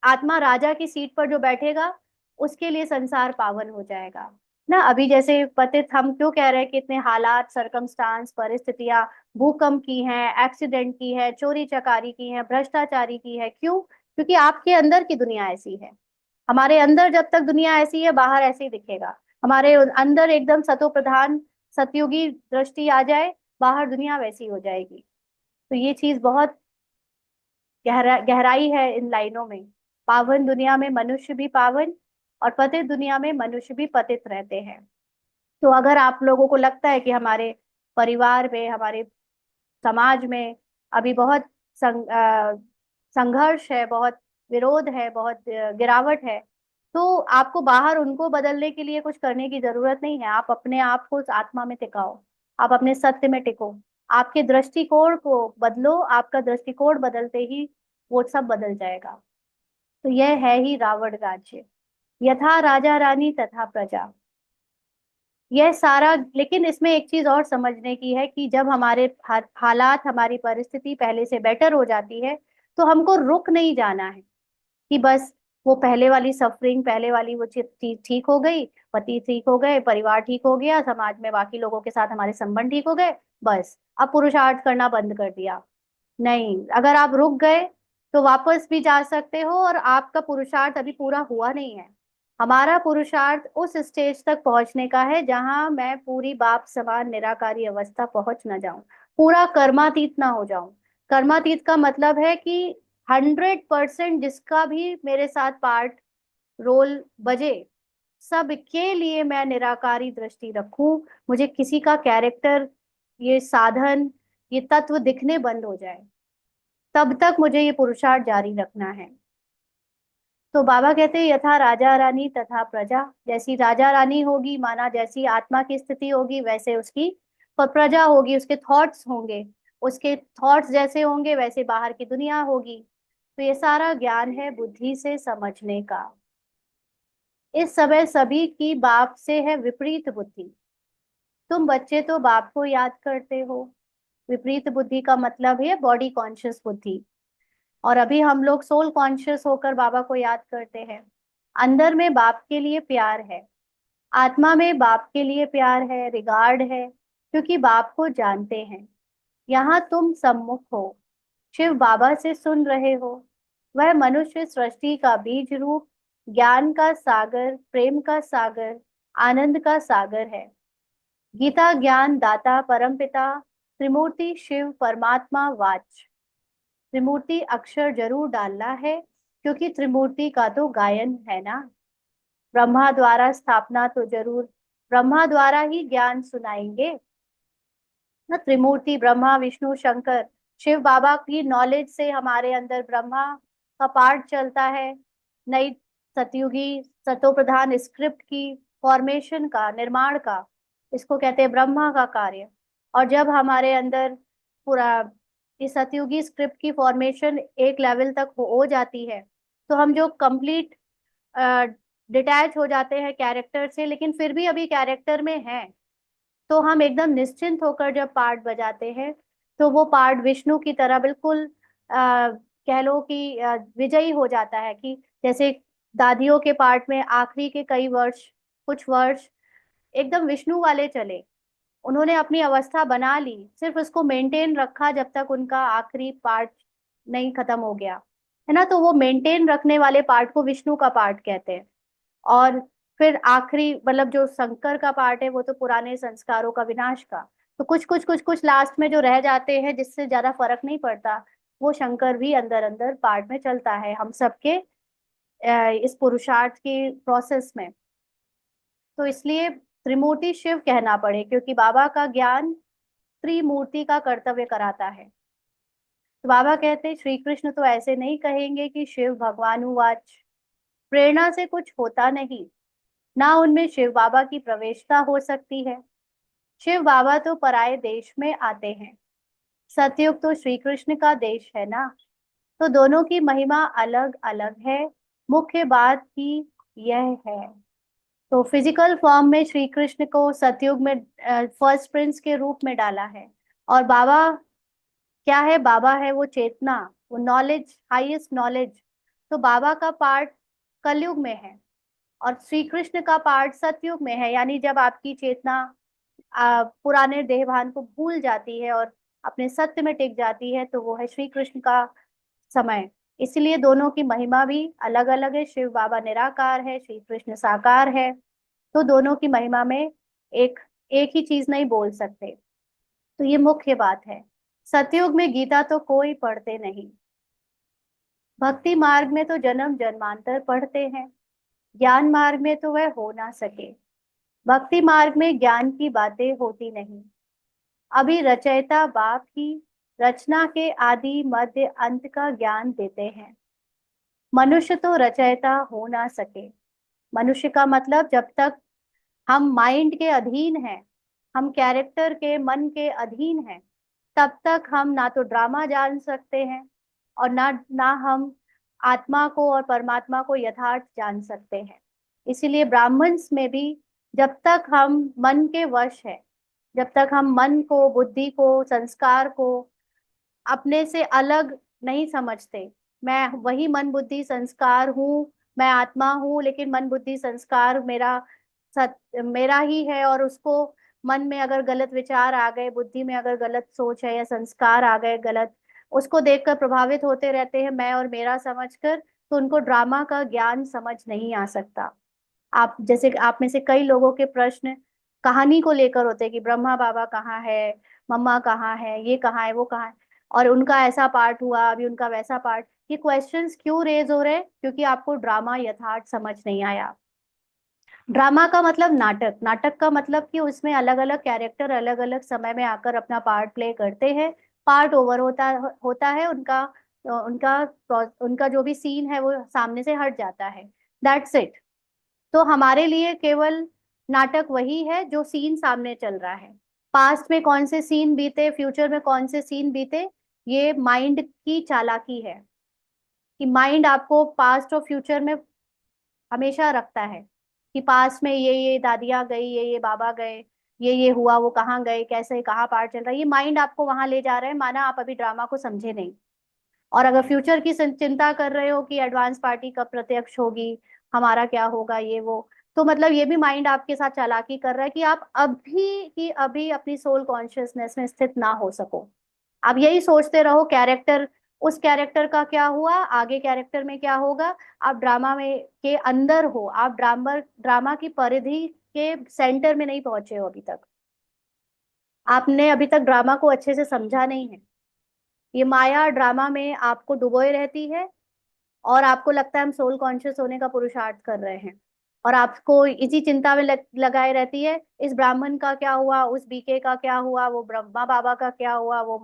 S1: आत्मा राजा की सीट पर जो बैठेगा, उसके लिए संसार पावन हो जाएगा ना। अभी जैसे पतित हम क्यों कह रहे हैं कि इतने हालात, सरकमस्टांस, परिस्थितियां भूकंप की हैं, एक्सीडेंट की है, चोरी चकारी की है, भ्रष्टाचारी की है, क्यों? क्योंकि आपके अंदर की दुनिया ऐसी है। हमारे अंदर जब तक दुनिया ऐसी है, बाहर ऐसे ही दिखेगा। हमारे अंदर एकदम सतो प्रधान सतयुगी दृष्टि आ जाए, बाहर दुनिया वैसी हो जाएगी। तो ये चीज बहुत गहराई है इन लाइनों में। पावन दुनिया में मनुष्य भी पावन, और पतित दुनिया में मनुष्य भी पतित रहते हैं। तो अगर आप लोगों को लगता है कि हमारे परिवार में, हमारे समाज में अभी बहुत संघर्ष है, बहुत विरोध है, बहुत गिरावट है, तो आपको बाहर उनको बदलने के लिए कुछ करने की जरूरत नहीं है। आप अपने आप को उस आत्मा में टिकाओ, आप अपने सत्य में टिको, आपके दृष्टिकोण को बदलो, आपका दृष्टिकोण बदलते ही वो सब बदल जाएगा। तो यह है ही रावण राज्य, यथा राजा रानी तथा प्रजा, यह सारा। लेकिन इसमें एक चीज और समझने की है कि जब हमारे हालात, हमारी परिस्थिति पहले से बेटर हो जाती है, तो हमको रुक नहीं जाना है कि बस वो पहले वाली सफरिंग, पहले वाली वो चीज ठीक हो गई, पति ठीक हो गए, परिवार ठीक हो गया, समाज में बाकी लोगों के साथ हमारे संबंध ठीक हो गए, बस अब पुरुषार्थ करना बंद कर दिया। नहीं, अगर आप रुक गए तो वापस भी जा सकते हो, और आपका पुरुषार्थ अभी पूरा हुआ नहीं है। हमारा पुरुषार्थ उस स्टेज तक पहुंचने का है जहां मैं पूरी बाप समान निराकारी अवस्था पहुंच ना जाऊं, पूरा कर्मातीत ना हो जाऊं। कर्मातीत का मतलब है कि 100% जिसका भी मेरे साथ पार्ट रोल बजे, सबके लिए मैं निराकारी दृष्टि रखूं, मुझे किसी का कैरेक्टर, ये साधन, ये तत्व दिखने बंद हो जाए, तब तक मुझे ये पुरुषार्थ जारी रखना है। तो बाबा कहते हैं यथा राजा रानी तथा प्रजा, जैसी राजा रानी होगी, माना जैसी आत्मा की स्थिति होगी वैसे उसकी प्रजा होगी, उसके थॉट्स होंगे, उसके थॉट्स जैसे होंगे वैसे बाहर की दुनिया होगी। तो ये सारा ज्ञान है बुद्धि से समझने का। इस समय सभी की बाप से है विपरीत बुद्धि। तुम बच्चे तो बाप को याद करते हो, विपरीत बुद्धि का मतलब है बॉडी कॉन्शियस बुद्धि, और अभी हम लोग सोल कॉन्शियस होकर बाबा को याद करते हैं। अंदर में बाप के लिए प्यार है, आत्मा में बाप के लिए प्यार है, रिगार्ड है, क्योंकि बाप को जानते हैं। यहाँ तुम सम्मुख हो, शिव बाबा से सुन रहे हो। वह मनुष्य सृष्टि का बीज रूप, ज्ञान का सागर, प्रेम का सागर, आनंद का सागर है। गीता ज्ञान दाता परमपिता, त्रिमूर्ति शिव परमात्मा वाच। त्रिमूर्ति अक्षर जरूर डालना है, क्योंकि त्रिमूर्ति का तो गायन है ना। ब्रह्मा द्वारा स्थापना तो जरूर, ब्रह्मा द्वारा ही ज्ञान सुनाएंगे ना। त्रिमूर्ति ब्रह्मा विष्णु शंकर, शिव बाबा की नॉलेज से हमारे अंदर ब्रह्मा का पाठ चलता है। नई सतयुगी सतो प्रधान स्क्रिप्ट की फॉर्मेशन का, निर्माण का, इसको कहते हैं ब्रह्मा का कार्य। और जब हमारे अंदर पूरा इस सतयुगी स्क्रिप्ट की फॉर्मेशन एक लेवल तक हो जाती है, तो हम जो कंप्लीट डिटैच हो जाते हैं कैरेक्टर से, लेकिन फिर भी अभी कैरेक्टर में हैं, तो हम एकदम निश्चिंत होकर जब पार्ट बजाते हैं, तो वो पार्ट विष्णु की तरह बिल्कुल कह लो कि विजयी हो जाता है। कि जैसे दादियों के पार्ट में आखिरी के कई वर्ष, कुछ वर्ष एकदम विष्णु वाले चले, उन्होंने अपनी अवस्था बना ली, सिर्फ उसको मेंटेन रखा जब तक उनका आखिरी पार्ट नहीं खत्म हो गया, है ना। तो वो मेंटेन रखने वाले पार्ट को विष्णु का पार्ट कहते हैं। और फिर आखिरी मतलब जो शंकर का पार्ट है, वो तो पुराने संस्कारों का विनाश का। तो कुछ कुछ लास्ट में जो रह जाते हैं जिससे ज्यादा फर्क नहीं पड़ता, वो शंकर भी अंदर अंदर पार्ट में चलता है हम सबके इस पुरुषार्थ की प्रोसेस में। तो इसलिए त्रिमूर्ति शिव कहना पड़े, क्योंकि बाबा का ज्ञान त्रिमूर्ति का कर्तव्य कराता है। तो बाबा कहते हैं श्री कृष्ण तो ऐसे नहीं कहेंगे कि शिव भगवान उवाच, प्रेरणा से कुछ होता नहीं, ना उनमें शिव बाबा की प्रवेशता हो सकती है। शिव बाबा तो पराये देश में आते हैं, सतयुग तो श्री कृष्ण का देश है ना। तो दोनों की महिमा अलग अलग है, मुख्य बात ही यह है। तो फिजिकल फॉर्म में श्री कृष्ण को सतयुग में फर्स्ट प्रिंस के रूप में डाला है। और बाबा क्या है? बाबा है वो चेतना, वो नॉलेज, हाईएस्ट नॉलेज। तो बाबा का पार्ट कलयुग में है, और श्री कृष्ण का पार्ट सतयुग में है। यानी जब आपकी चेतना पुराने देहभान को भूल जाती है और अपने सत्य में टिक जाती है, तो वो है श्री कृष्ण का समय। इसलिए दोनों की महिमा भी अलग अलग है। शिव बाबा निराकार है, श्री कृष्ण साकार है। तो दोनों की महिमा में एक एक ही चीज नहीं बोल सकते। तो ये मुख्य बात है। सतयुग में गीता तो कोई पढ़ते नहीं, भक्ति मार्ग में तो जन्म जन्मांतर पढ़ते हैं, ज्ञान मार्ग में तो वह हो ना सके। भक्ति मार्ग में ज्ञान की बातें होती नहीं, अभी रचयिता बाप ही रचना के आदि मध्य अंत का ज्ञान देते हैं। मनुष्य तो रचयिता हो ना सके। मनुष्य का मतलब जब तक हम माइंड के अधीन हैं, हम कैरेक्टर के, मन के अधीन हैं, तब तक हम ना तो ड्रामा जान सकते हैं, और ना ना हम आत्मा को और परमात्मा को यथार्थ जान सकते हैं। इसीलिए ब्राह्मण्स में भी जब तक हम मन के वश है, जब तक हम मन को, बुद्धि को, संस्कार को अपने से अलग नहीं समझते, मैं वही मन बुद्धि संस्कार हूँ, मैं आत्मा हूँ, लेकिन मन बुद्धि संस्कार मेरा मेरा ही है, और उसको मन में अगर गलत विचार आ गए, बुद्धि में अगर गलत सोच है या संस्कार आ गए गलत, उसको देखकर प्रभावित होते रहते हैं मैं और मेरा समझकर, तो उनको ड्रामा का ज्ञान समझ नहीं आ सकता। आप जैसे आप में से कई लोगों के प्रश्न कहानी को लेकर होते हैं कि ब्रह्मा बाबा कहाँ है, मम्मा कहाँ है, ये कहाँ है, वो कहाँ है, और उनका ऐसा पार्ट हुआ, अभी उनका वैसा पार्ट। ये क्वेश्चंस क्यों रेज हो रहे हैं? क्योंकि आपको ड्रामा यथार्थ समझ नहीं आया। ड्रामा का मतलब नाटक, नाटक का मतलब कि उसमें अलग अलग कैरेक्टर अलग अलग समय में आकर अपना पार्ट प्ले करते हैं। पार्ट ओवर होता होता है उनका, उनका उनका जो भी सीन है वो सामने से हट जाता है। That's it. तो हमारे लिए केवल नाटक वही है जो सीन सामने चल रहा है। पास्ट में कौन से सीन बीते, फ्यूचर में कौन से सीन बीते, ये माइंड की चालाकी है कि माइंड आपको पास्ट और फ्यूचर में हमेशा रखता है कि पास्ट में ये दादियाँ गई, ये बाबा गए, ये हुआ, वो कहाँ गए, कैसे कहाँ पार्ट चल रहा है, ये माइंड आपको वहां ले जा रहा है, माना आप अभी ड्रामा को समझे नहीं। और अगर फ्यूचर की चिंता कर रहे हो कि एडवांस पार्टी कब प्रत्यक्ष होगी, हमारा क्या होगा, ये वो, तो मतलब ये भी माइंड आपके साथ चालाकी कर रहा है कि आप अभी की अभी अपनी सोल कॉन्शियसनेस में स्थित ना हो सको। आप यही सोचते रहो कैरेक्टर, उस कैरेक्टर का क्या हुआ, आगे कैरेक्टर में क्या होगा। आप ड्रामा में के अंदर हो, आप ड्रामा ड्रामा की परिधि के सेंटर में नहीं पहुंचे हो अभी तक। आपने अभी तक ड्रामा को अच्छे से समझा नहीं है। ये माया ड्रामा में आपको डुबोए रहती है और आपको लगता है हम सोल कॉन्शियस होने का पुरुषार्थ कर रहे हैं, और आपको इसी चिंता में लगाए रहती है, इस ब्राह्मण का क्या हुआ, उस बीके का क्या हुआ, वो ब्रह्मा बाबा का क्या हुआ, वो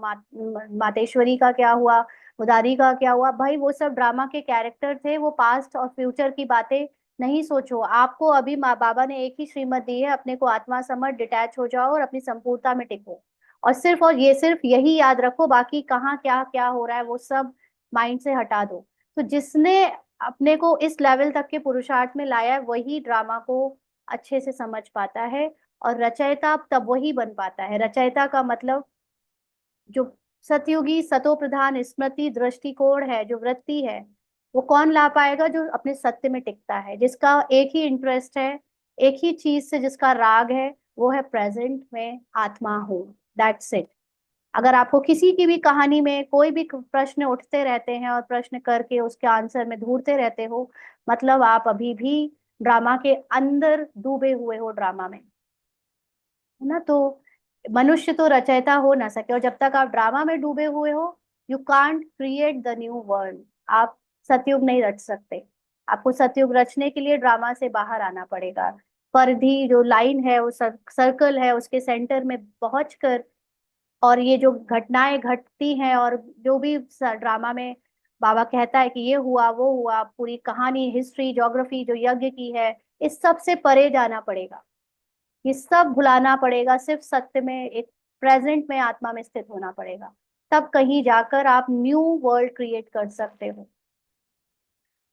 S1: मातेश्वरी का क्या हुआ, मुरारी का क्या हुआ। भाई वो सब ड्रामा के कैरेक्टर थे, वो पास्ट और फ्यूचर की बातें नहीं सोचो। आपको अभी माँ बाबा ने एक ही श्रीमत दी है, अपने को आत्मा समझ डिटैच हो जाओ और अपनी संपूर्णता में टिको। और सिर्फ और ये सिर्फ यही याद रखो, बाकी कहाँ क्या क्या हो रहा है वो सब माइंड से हटा दो। तो जिसने अपने को इस लेवल तक के पुरुषार्थ में लाया है वही ड्रामा को अच्छे से समझ पाता है। और रचयिता तब वही बन पाता है। रचयिता का मतलब जो सतयुगी सतो प्रधान स्मृति दृष्टिकोण है, जो वृत्ति है, वो कौन ला पाएगा, जो अपने सत्य में टिकता है, जिसका एक ही इंटरेस्ट है, एक ही चीज से जिसका राग है, वो है प्रेजेंट में आत्मा हो। That's it. अगर आपको किसी की भी कहानी में कोई भी प्रश्न उठते रहते हैं और प्रश्न करके उसके आंसर में ढूंढते रहते हो, मतलब आप अभी भी ड्रामा के अंदर डूबे हुए हो, ड्रामा में, है ना। तो मनुष्य तो रचयिता हो ना सके, और जब तक आप ड्रामा में डूबे हुए हो, you can't create the new world. आप सतयुग नहीं रच सकते। आपको सतयुग रचने के लिए ड्रामा से बाहर आना पड़ेगा। परिधि जो लाइन है, वो सर्कल है, उसके सेंटर में पहुंच कर, और ये जो घटनाएं घटती हैं और जो भी ड्रामा में बाबा कहता है कि ये हुआ वो हुआ, पूरी कहानी, हिस्ट्री, ज्योग्राफी जो यज्ञ की है, इस सब से परे जाना पड़ेगा। ये सब भुलाना पड़ेगा, सिर्फ सत्य में, एक प्रेजेंट में, आत्मा में स्थित होना पड़ेगा। तब कहीं जाकर आप न्यू वर्ल्ड क्रिएट कर सकते हो।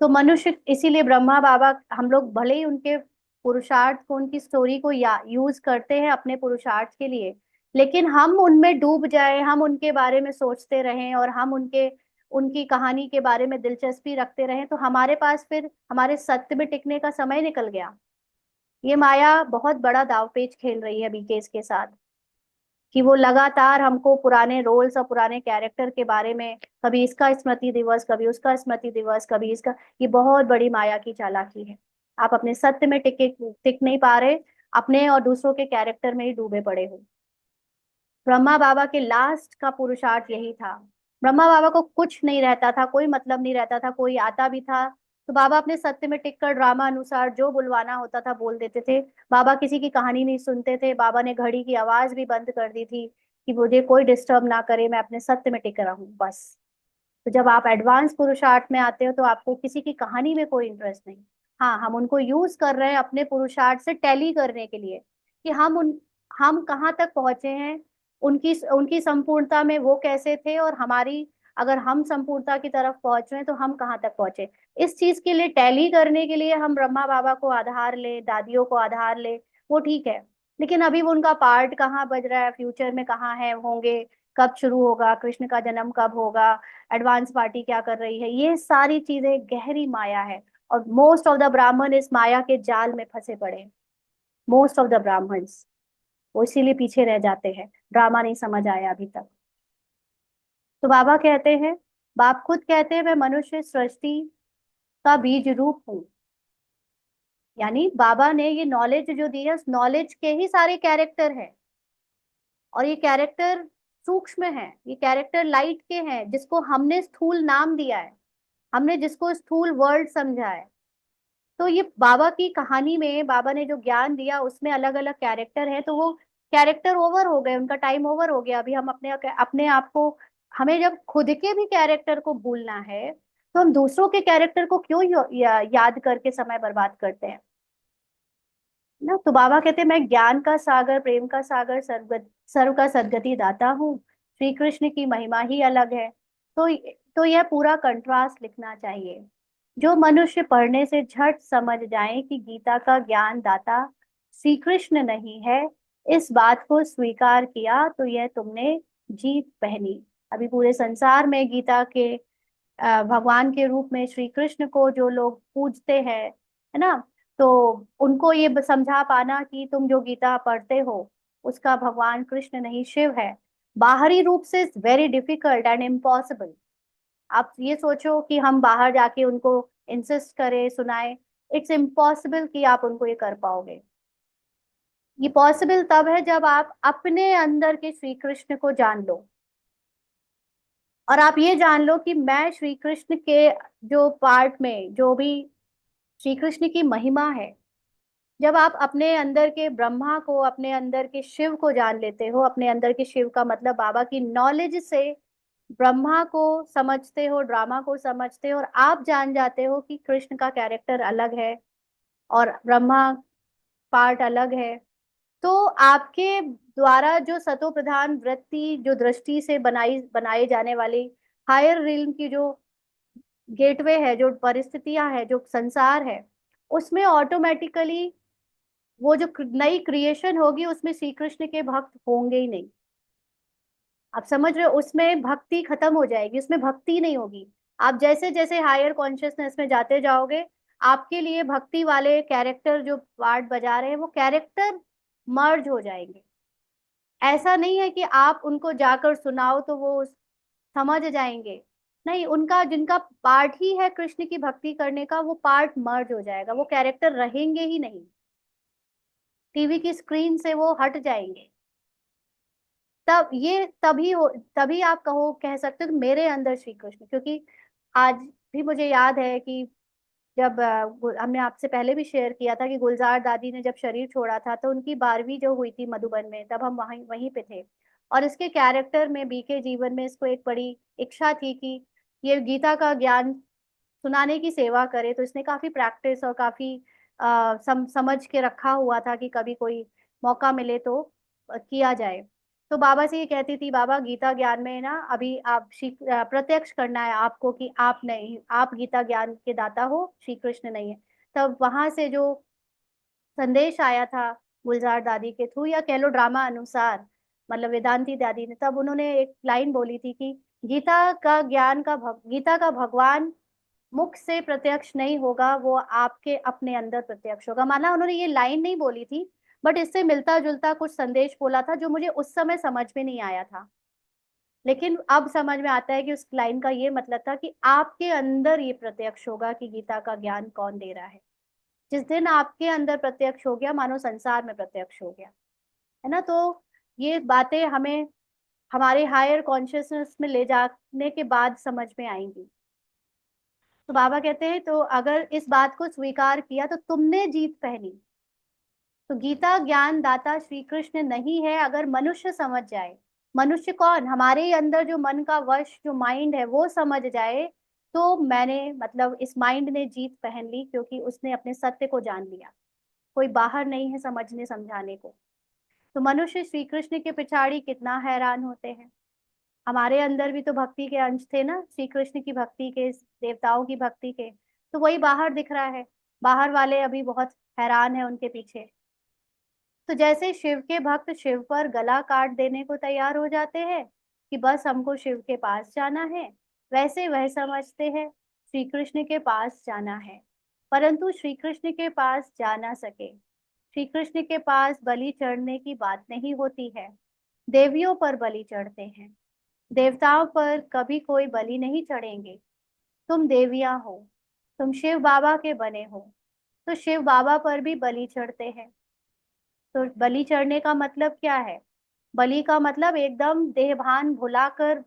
S1: तो मनुष्य इसीलिए ब्रह्मा बाबा, हम लोग भले ही उनके पुरुषार्थ को, उनकी स्टोरी को यूज करते हैं अपने पुरुषार्थ के लिए, लेकिन हम उनमें डूब जाए, हम उनके बारे में सोचते रहें और हम उनके उनकी कहानी के बारे में दिलचस्पी रखते रहें, तो हमारे पास फिर हमारे सत्य में टिकने का समय निकल गया। ये माया बहुत बड़ा दांवपेच खेल रही है बीकेस के साथ, कि वो लगातार हमको पुराने रोल्स और पुराने कैरेक्टर के बारे में, कभी इसका स्मृति दिवस, कभी उसका स्मृति दिवस, कभी इसका, ये बहुत बड़ी माया की चालाकी है। आप अपने सत्य में टिक नहीं पा रहे, अपने और दूसरों के कैरेक्टर में ही डूबे पड़े हो। ब्रह्मा बाबा के लास्ट का पुरुषार्थ यही था। ब्रह्मा बाबा को कुछ नहीं रहता था, कोई मतलब नहीं रहता था, कोई आता भी था तो बाबा अपने सत्य में टिककर ड्रामा अनुसार जो बुलवाना होता था बोल देते थे। बाबा किसी की कहानी नहीं सुनते थे। बाबा ने घड़ी की आवाज भी बंद कर दी थी कि मुझे कोई डिस्टर्ब ना करे, मैं अपने सत्य में टिक रहा हूँ बस। तो जब आप एडवांस पुरुषार्थ में आते हो तो आपको किसी की कहानी में कोई इंटरेस्ट नहीं। हाँ, हम उनको यूज कर रहे हैं अपने पुरुषार्थ से टैली करने के लिए, कि हम कहाँ तक पहुंचे हैं, उनकी उनकी संपूर्णता में वो कैसे थे, और हमारी, अगर हम संपूर्णता की तरफ पहुंच रहे हैं तो हम कहाँ तक पहुंचे। इस चीज के लिए, टैली करने के लिए हम ब्रह्मा बाबा को आधार ले, दादियों को आधार ले, वो ठीक है। लेकिन अभी वो उनका पार्ट कहाँ बज रहा है, फ्यूचर में कहाँ है, होंगे, कब शुरू होगा, कृष्ण का जन्म कब होगा, एडवांस पार्टी क्या कर रही है, ये सारी चीजें गहरी माया है। और मोस्ट ऑफ द ब्राह्मण इस माया के जाल में फंसे पड़े हैं। मोस्ट ऑफ द ब्राह्मण्स वो इसीलिए पीछे रह जाते हैं, ड्रामा नहीं समझ आया अभी तक। तो बाबा कहते हैं, बाप खुद कहते हैं, मैं मनुष्य सृष्टि का बीज रूप हूँ। यानी बाबा ने ये नॉलेज जो दी है, उस नॉलेज के ही सारे कैरेक्टर हैं। और ये कैरेक्टर सूक्ष्म है, ये कैरेक्टर लाइट के हैं, जिसको हमने स्थूल नाम दिया है, हमने जिसको स्थूल वर्ल्ड समझा है। तो ये बाबा की कहानी में बाबा ने जो ज्ञान दिया उसमें अलग अलग कैरेक्टर है, तो वो कैरेक्टर ओवर हो गए, उनका टाइम ओवर हो गया। अभी हम अपने अपने आप को, हमें जब खुद के भी कैरेक्टर को भूलना है तो हम दूसरों के कैरेक्टर को क्यों याद करके समय बर्बाद करते हैं ना। तो बाबा कहते हैं, मैं ज्ञान का सागर, प्रेम का सागर, सर्व का सद्गति दाता हूँ। श्री कृष्ण की महिमा ही अलग है। तो तो यह पूरा कंट्रास्ट लिखना चाहिए। जो मनुष्य पढ़ने से झट समझ जाए कि गीता का ज्ञान दाता श्री कृष्ण नहीं है, इस बात को स्वीकार किया तो यह तुमने जीत पहनी। अभी पूरे संसार में गीता के भगवान के रूप में श्री कृष्ण को जो लोग पूजते हैं, है ना, तो उनको ये समझा पाना कि तुम जो गीता पढ़ते हो उसका भगवान कृष्ण नहीं शिव है, बाहरी रूप से वेरी डिफिकल्ट एंड इम्पॉसिबल। आप ये सोचो कि हम बाहर जाके उनको इंसिस्ट करें, सुनाए, इट्स इम्पॉसिबल कि आप उनको ये कर पाओगे। ये पॉसिबल तब है जब आप अपने अंदर के श्री कृष्ण को जान लो, और आप ये जान लो कि मैं श्री कृष्ण के जो पार्ट में जो भी श्री कृष्ण की महिमा है। जब आप अपने अंदर के ब्रह्मा को, अपने अंदर के शिव को जान लेते हो, अपने अंदर के शिव का मतलब बाबा की नॉलेज से ब्रह्मा को समझते हो, ड्रामा को समझते हो, और आप जान जाते हो कि कृष्ण का कैरेक्टर अलग है और ब्रह्मा पार्ट अलग है, तो आपके द्वारा जो सतो प्रधान वृत्ति, जो दृष्टि से बनाए जाने वाली हायर रिल्म की जो गेटवे है, जो परिस्थितियां है, जो संसार है, उसमें ऑटोमेटिकली वो जो नई क्रिएशन होगी उसमें श्री कृष्ण के भक्त होंगे ही नहीं। आप समझ रहे हो, उसमें भक्ति खत्म हो जाएगी, उसमें भक्ति नहीं होगी। आप जैसे जैसे हायर कॉन्शियसनेस में जाते जाओगे, आपके लिए भक्ति वाले कैरेक्टर जो पार्ट बजा रहे हैं वो कैरेक्टर मर्ज हो जाएंगे। ऐसा नहीं है कि आप उनको जाकर सुनाओ तो वो समझ जाएंगे, नहीं, उनका जिनका पार्ट ही है कृष्ण की भक्ति करने का, वो पार्ट मर्ज हो जाएगा, वो कैरेक्टर रहेंगे ही नहीं, टीवी की स्क्रीन से वो हट जाएंगे। तब ये तभी हो, तभी आप कह सकते हो कि मेरे अंदर श्री कृष्ण, क्योंकि आज भी मुझे याद है कि जब हमने आपसे पहले भी शेयर किया था कि गुलजार दादी ने जब शरीर छोड़ा था तो उनकी 12वीं जो हुई थी मधुबन में, तब हम वहीं वहीं पे थे। और इसके कैरेक्टर में, बीके जीवन में, इसको एक बड़ी इच्छा थी कि ये गीता का ज्ञान सुनाने की सेवा करे, तो इसने काफी प्रैक्टिस और काफी समझ के रखा हुआ था कि कभी कोई मौका मिले तो किया जाए। तो बाबा से ये कहती थी, बाबा गीता ज्ञान में ना अभी आप प्रत्यक्ष करना है आपको कि आप नहीं, आप गीता ज्ञान के दाता हो, श्री कृष्ण नहीं है। तब वहां से जो संदेश आया था गुलजार दादी के थ्रू, या कह लो ड्रामा अनुसार, मतलब वेदांती दादी ने, तब उन्होंने एक लाइन बोली थी कि गीता का भगवान मुख से प्रत्यक्ष नहीं होगा, वो आपके अपने अंदर प्रत्यक्ष होगा। माना उन्होंने ये लाइन नहीं बोली थी, बट इससे मिलता जुलता कुछ संदेश बोला था जो मुझे उस समय समझ में नहीं आया था, लेकिन अब समझ में आता है कि उस लाइन का ये मतलब था कि आपके अंदर ये प्रत्यक्ष होगा कि गीता का ज्ञान कौन दे रहा है। जिस दिन आपके अंदर प्रत्यक्ष हो गया, मानो संसार में प्रत्यक्ष हो गया, है ना। तो ये बातें हमें हमारे हायर कॉन्शियसनेस में ले जाने के बाद समझ में आएंगी। तो बाबा कहते हैं, तो अगर इस बात को स्वीकार किया तो तुमने जीत पहनी। तो गीता ज्ञान दाता श्री कृष्ण नहीं है, अगर मनुष्य समझ जाए। मनुष्य कौन, हमारे अंदर जो मन का वश, जो माइंड है, वो समझ जाए, तो मैंने, मतलब इस माइंड ने जीत पहन ली, क्योंकि उसने अपने सत्य को जान लिया। कोई बाहर नहीं है समझने समझाने को। तो मनुष्य श्री कृष्ण के पिछाड़ी कितना हैरान होते हैं। हमारे अंदर भी तो भक्ति के अंश थे ना, श्री कृष्ण की भक्ति के, देवताओं की भक्ति के, तो वही बाहर दिख रहा है। बाहर वाले अभी बहुत हैरान है उनके पीछे। तो जैसे शिव के भक्त शिव पर गला काट देने को तैयार हो जाते हैं कि बस हमको शिव के पास जाना है, वैसे वह समझते हैं श्री कृष्ण के पास जाना है, परंतु श्री कृष्ण के पास जा ना सके। श्री कृष्ण के पास बलि चढ़ने की बात नहीं होती है, देवियों पर बलि चढ़ते हैं, देवताओं पर कभी कोई बलि नहीं चढ़ेंगे। तुम देवियां हो, तुम शिव बाबा के बने हो, तो शिव बाबा पर भी बलि चढ़ते हैं। तो बलि चढ़ने का मतलब क्या है? बलि का मतलब एकदम देहभान भुलाकर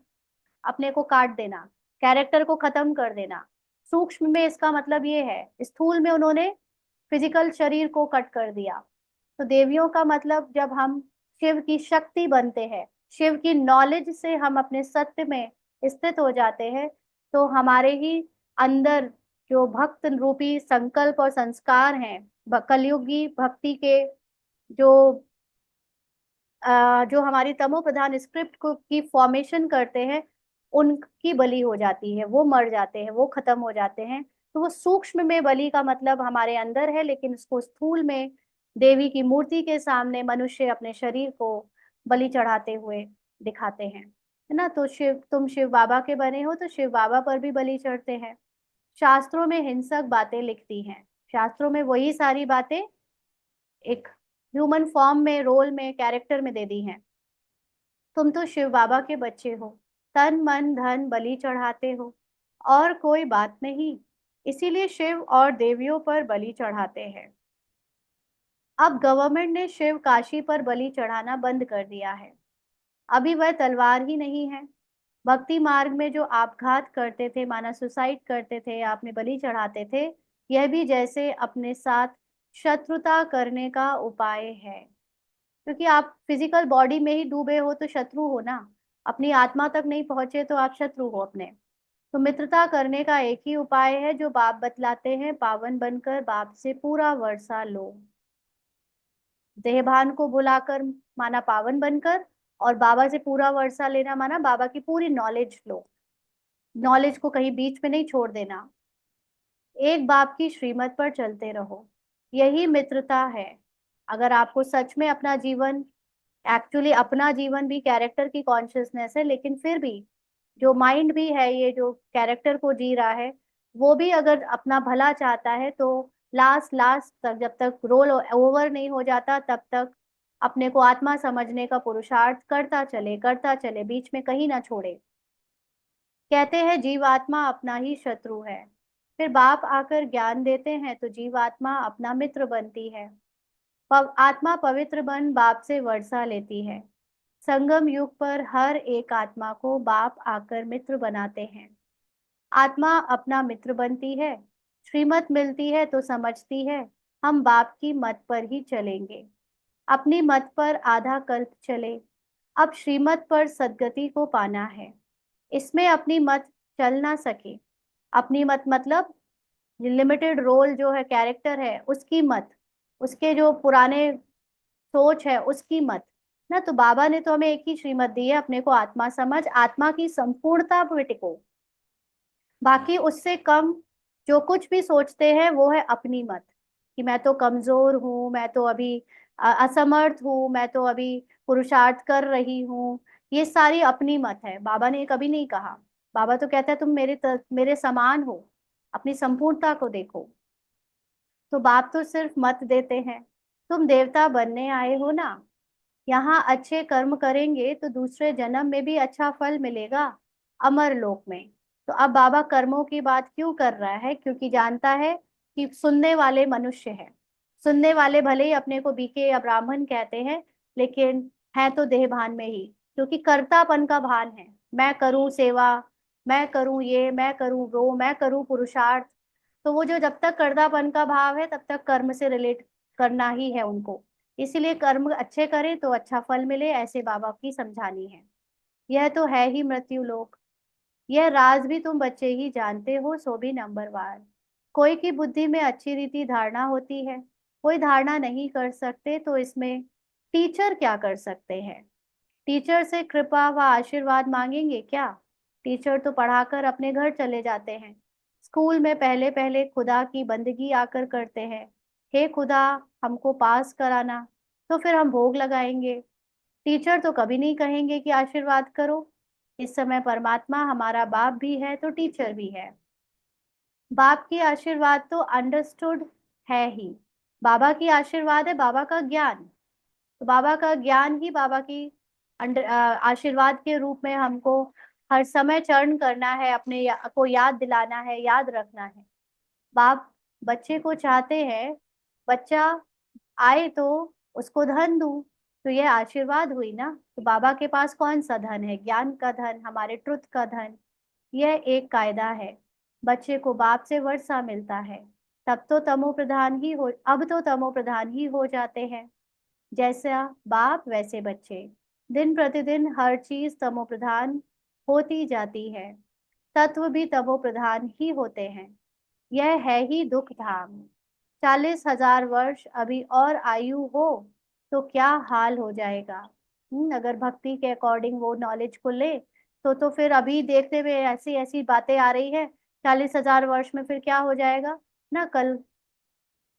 S1: अपने को काट देना, कैरेक्टर को खत्म कर देना, सूक्ष्म में इसका मतलब ये है, स्थूल में उन्होंने फिजिकल शरीर को कट कर दिया। तो देवियों का मतलब जब हम शिव की शक्ति बनते हैं, शिव की नॉलेज से हम अपने सत्य में स्थित हो जाते हैं, तो हमारे ही अंदर जो भक्त रूपी संकल्प और संस्कार हैं, कलयुगी भक्ति के जो जो हमारी तमो प्रधान स्क्रिप्ट को की फॉर्मेशन करते हैं, उनकी बलि हो जाती है, वो मर जाते हैं, वो खत्म हो जाते हैं। तो वो सूक्ष्म में बलि का मतलब हमारे अंदर है, लेकिन उसको स्थूल में देवी की मूर्ति के सामने मनुष्य अपने शरीर को बलि चढ़ाते हुए दिखाते हैं, है ना। तो तुम शिव बाबा के बने हो, तो शिव बाबा पर भी बलि चढ़ते हैं। शास्त्रों में हिंसक बातें लिखती हैं, शास्त्रों में वही सारी बातें एक ह्यूमन फॉर्म में, रोल में, कैरेक्टर में दे दी हैं। तुम तो शिव बाबा के बच्चे हो, तन मन धन बलि चढ़ाते हो, और कोई बात नहीं, इसीलिए शिव और देवियों पर बलि चढ़ाते हैं। अब गवर्नमेंट ने शिव काशी पर बलि चढ़ाना बंद कर दिया है। अभी वह तलवार ही नहीं है। भक्ति मार्ग में जो आपघात करते थे, माना सुसाइड करते थे, आपने बलि चढ़ाते थे, यह भी जैसे अपने साथ शत्रुता करने का उपाय है। क्योंकि आप फिजिकल बॉडी में ही डूबे हो तो शत्रु हो ना, अपनी आत्मा तक नहीं पहुंचे तो आप शत्रु हो अपने। तो मित्रता करने का एक ही उपाय है जो बाप बतलाते हैं, पावन बनकर बाप से पूरा वर्षा लो। देहभान को भुलाकर माना पावन बनकर, और बाबा से पूरा वर्षा लेना माना बाबा की पूरी नॉलेज लो, नॉलेज को कहीं बीच में नहीं छोड़ देना। एक बाप की श्रीमत पर चलते रहो, यही मित्रता है। अगर आपको सच में अपना जीवन, एक्चुअली अपना जीवन भी कैरेक्टर की कॉन्शियसनेस है, लेकिन फिर भी जो माइंड भी है, ये जो कैरेक्टर को जी रहा है, वो भी अगर अपना भला चाहता है, तो लास्ट लास्ट तक, जब तक रोल ओवर नहीं हो जाता, तब तक अपने को आत्मा समझने का पुरुषार्थ करता चले, बीच में कहीं ना छोड़े। कहते हैं जीवात्मा अपना ही शत्रु है, फिर बाप आकर ज्ञान देते हैं तो जीवात्मा अपना मित्र बनती है। आत्मा पवित्र बन बाप से वर्षा लेती है। संगम युग पर हर एक आत्मा को बाप आकर मित्र बनाते हैं। आत्मा अपना मित्र बनती है, श्रीमत मिलती है तो समझती है हम बाप की मत पर ही चलेंगे। अपनी मत पर आधा कल्प चले, अब श्रीमत पर सदगति को पाना है। इसमें अपनी मत चल ना सके, अपनी मत मतलब लिमिटेड रोल जो है, कैरेक्टर है, उसकी मत, उसके जो पुराने सोच है उसकी मत, ना। तो बाबा ने तो हमें एक ही श्रीमत दी है, अपने को आत्मा समझ, आत्मा की संपूर्णता पे टिको। बाकी उससे कम जो कुछ भी सोचते हैं वो है अपनी मत, कि मैं तो कमजोर हूँ, मैं तो अभी असमर्थ हूँ, मैं तो अभी पुरुषार्थ कर रही हूँ। ये सारी अपनी मत है, बाबा ने कभी नहीं कहा। बाबा तो कहता है तुम मेरे समान हो, अपनी संपूर्णता को देखो। तो बाप तो सिर्फ मत देते हैं, तुम देवता बनने आए हो ना, यहाँ अच्छे कर्म करेंगे तो दूसरे जन्म में भी अच्छा फल मिलेगा, अमर लोक में। तो अब बाबा कर्मों की बात क्यों कर रहा है, क्योंकि जानता है कि सुनने वाले मनुष्य हैं। सुनने वाले भले ही अपने को बीके या ब्राह्मण कहते हैं, लेकिन है तो देह भान में ही, क्योंकि कर्तापन का भान है। मैं करूं सेवा, मैं करूं ये, मैं करूं वो, मैं करूं पुरुषार्थ। तो वो जो जब तक कर्तापन का भाव है, तब तक कर्म से रिलेट करना ही है उनको। इसीलिए कर्म अच्छे करें तो अच्छा फल मिले, ऐसे बाबा की समझानी है। यह तो है ही मृत्यु लोक, यह राज भी तुम बच्चे ही जानते हो, सो भी नंबरवार। कोई की बुद्धि में अच्छी रीति धारणा होती है, कोई धारणा नहीं कर सकते, तो इसमें टीचर क्या कर सकते हैं। टीचर से कृपा व आशीर्वाद मांगेंगे क्या। टीचर तो पढ़ाकर अपने घर चले जाते हैं। स्कूल में पहले पहले खुदा की बंदगी आकर करते हैं, हे खुदा हमको पास कराना, तो फिर हम भोग लगाएंगे। टीचर तो कभी नहीं कहेंगे कि आशीर्वाद करो। इस समय परमात्मा हमारा बाप भी है तो टीचर भी है। बाप की आशीर्वाद तो अंडरस्टूड है ही, बाबा की आशीर्वाद है बाबा का ज्ञान। तो बाबा का ज्ञान ही बाबा की आशीर्वाद के रूप में हमको हर समय चरण करना है, अपने को याद दिलाना है, याद रखना है। बाप बच्चे को चाहते हैं, बच्चा आए तो उसको धन दूं, तो यह आशीर्वाद हुई ना। तो बाबा के पास कौन सा धन है, ज्ञान का धन, हमारे ट्रुथ का धन। यह एक कायदा है। बच्चे को बाप से वर्षा मिलता है, तब तो तमो प्रधान ही हो अब तो तमो प्रधान ही हो जाते हैं। जैसा बाप वैसे बच्चे, दिन प्रतिदिन हर चीज तमो प्रधान होती जाती है। तत्व भी तमो प्रधान ही होते हैं। यह है ही दुख धाम। 40,000 वर्ष अभी और आयु हो तो क्या हाल हो जाएगा। अगर भक्ति के अकॉर्डिंग वो नॉलेज को ले तो फिर अभी देखते हुए ऐसी ऐसी बातें आ रही है, 40,000 वर्ष में फिर क्या हो जाएगा ना। कल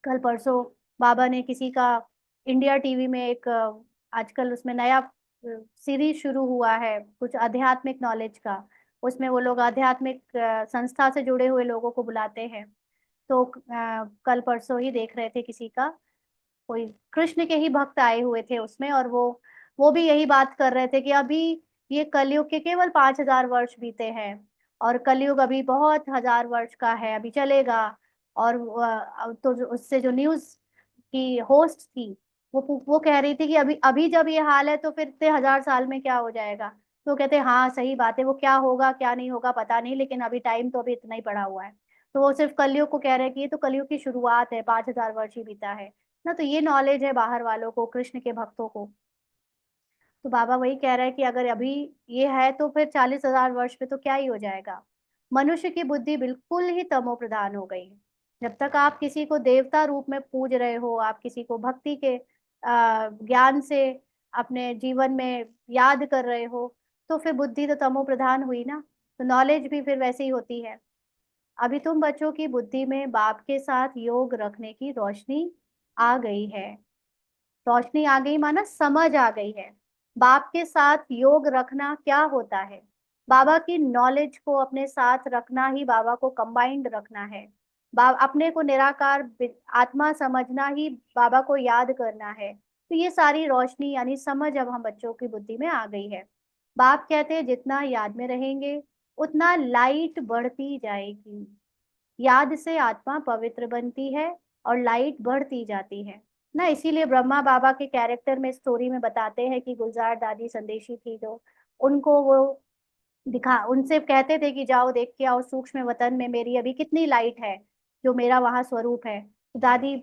S1: कल परसों बाबा ने किसी का, इंडिया टीवी में एक आजकल उसमें नया सीरीज शुरू हुआ है कुछ आध्यात्मिक नॉलेज का। उसमें वो लोग आध्यात्मिक संस्था से जुड़े हुए लोगों को बुलाते हैं। तो कल परसों ही देख रहे थे किसी का, कोई कृष्ण के ही भक्त आए हुए थे उसमें, और वो भी यही बात कर रहे थे कि अभी ये कलयुग के केवल 5,000 वर्ष बीते हैं, और कलयुग अभी बहुत हजार वर्ष का है, अभी चलेगा। और तो उससे जो न्यूज की होस्ट थी, वो कह रही थी कि अभी अभी जब ये हाल है तो फिर इतने 1,000 साल में क्या हो जाएगा। तो कहते हाँ सही बात है, वो क्या होगा क्या नहीं होगा पता नहीं, लेकिन अभी टाइम तो अभी इतना ही पड़ा हुआ है। तो वो सिर्फ कलयुग को कह रहे हैं कि ये तो कलयुग की शुरुआत है, 5,000 वर्ष ही बीता है ना। तो ये नॉलेज है बाहर वालों को, कृष्ण के भक्तों को। तो बाबा वही कह रहा है कि अगर अभी ये है तो फिर 40,000 वर्ष में तो क्या ही हो जाएगा। मनुष्य की बुद्धि बिल्कुल ही तमो प्रधान हो गई है। जब तक आप किसी को देवता रूप में पूज रहे हो, आप किसी को भक्ति के ज्ञान से अपने जीवन में याद कर रहे हो, तो फिर बुद्धि तो तमो प्रधान हुई ना। तो नॉलेज भी फिर वैसे ही होती है। अभी तुम बच्चों की बुद्धि में बाप के साथ योग रखने की रोशनी आ गई है। रोशनी आ गई माना समझ आ गई है। बाप के साथ योग रखना क्या होता है। बाबा की नॉलेज को अपने साथ रखना ही बाबा को कंबाइंड रखना है। अपने को निराकार आत्मा समझना ही बाबा को याद करना है। तो ये सारी रोशनी यानी समझ अब हम बच्चों की बुद्धि में आ गई है। बाप कहते हैं जितना याद में रहेंगे उतना लाइट बढ़ती जाएगी। याद से आत्मा पवित्र बनती है और लाइट बढ़ती जाती है ना। इसीलिए ब्रह्मा बाबा के कैरेक्टर में स्टोरी में बताते हैं कि गुलजार दादी संदेशी थी, जो उनको वो दिखा उनसे कहते थे कि जाओ देख के आओ सूक्ष्म वतन में मेरी अभी कितनी लाइट है, जो मेरा वहां स्वरूप है। तो दादी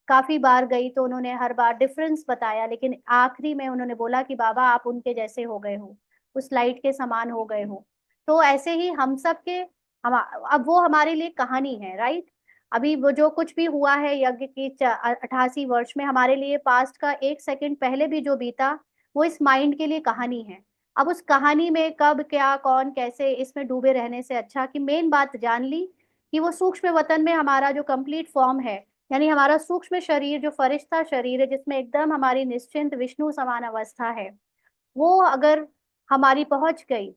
S1: काफी बार गई तो उन्होंने हर बार डिफरेंस बताया, लेकिन आखिरी में उन्होंने बोला कि बाबा आप उनके जैसे हो गए हो, उस लाइट के समान हो गए हो। तो ऐसे ही हम सब के, हम अब वो हमारे लिए कहानी है, राइट। अभी वो जो कुछ भी हुआ है यज्ञ की 88 वर्ष में, हमारे लिए पास्ट का 1 सेकंड पहले भी जो बीता, वो इस माइंड के लिए कहानी है। अब उस कहानी में कब क्या कौन कैसे इसमें डूबे रहने से अच्छा कि मेन बात जान ली कि वो सूक्ष्म वतन में हमारा जो कंप्लीट फॉर्म है, यानी हमारा सूक्ष्म शरीर जो फरिश्ता शरीर है जिसमें एकदम हमारी निश्चिंत विष्णु समान अवस्था है, वो अगर हमारी पहुंच गई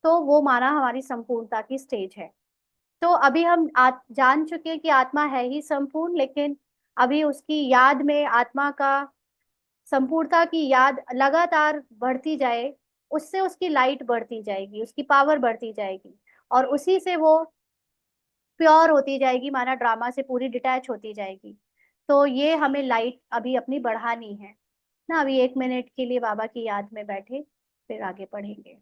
S1: तो वो माना हमारी संपूर्णता की स्टेज है। तो अभी हम जान चुके हैं कि आत्मा है ही संपूर्ण, लेकिन अभी उसकी याद में आत्मा का संपूर्णता की याद लगातार बढ़ती जाए, उससे उसकी लाइट बढ़ती जाएगी, उसकी पावर बढ़ती जाएगी, और उसी से वो प्योर होती जाएगी, माना ड्रामा से पूरी डिटैच होती जाएगी। तो ये हमें लाइट अभी अपनी बढ़ानी है ना। अभी 1 मिनट के लिए बाबा की याद में बैठे, फिर आगे पढ़ेंगे।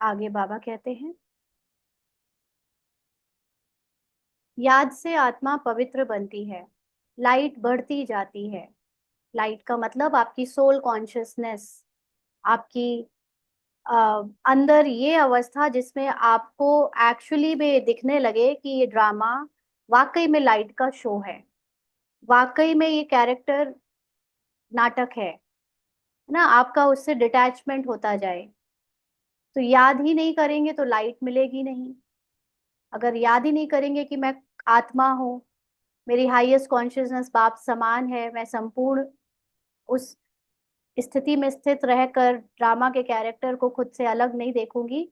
S1: आगे बाबा कहते हैं, याद से आत्मा पवित्र बनती है, लाइट बढ़ती जाती है। लाइट का मतलब आपकी सोल कॉन्शियसनेस, आपकी अंदर ये अवस्था जिसमें आपको एक्चुअली में दिखने लगे कि ये ड्रामा वाकई में लाइट का शो है, वाकई में ये कैरेक्टर नाटक है ना। आपका उससे डिटैचमेंट होता जाए। तो याद ही नहीं करेंगे तो लाइट मिलेगी नहीं। अगर याद ही नहीं करेंगे कि मैं आत्मा हूँ, मेरी हाईएस्ट कॉन्शियसनेस बाप समान है, मैं संपूर्ण उस स्थिति में स्थित रहकर ड्रामा के कैरेक्टर को खुद से अलग नहीं देखूंगी,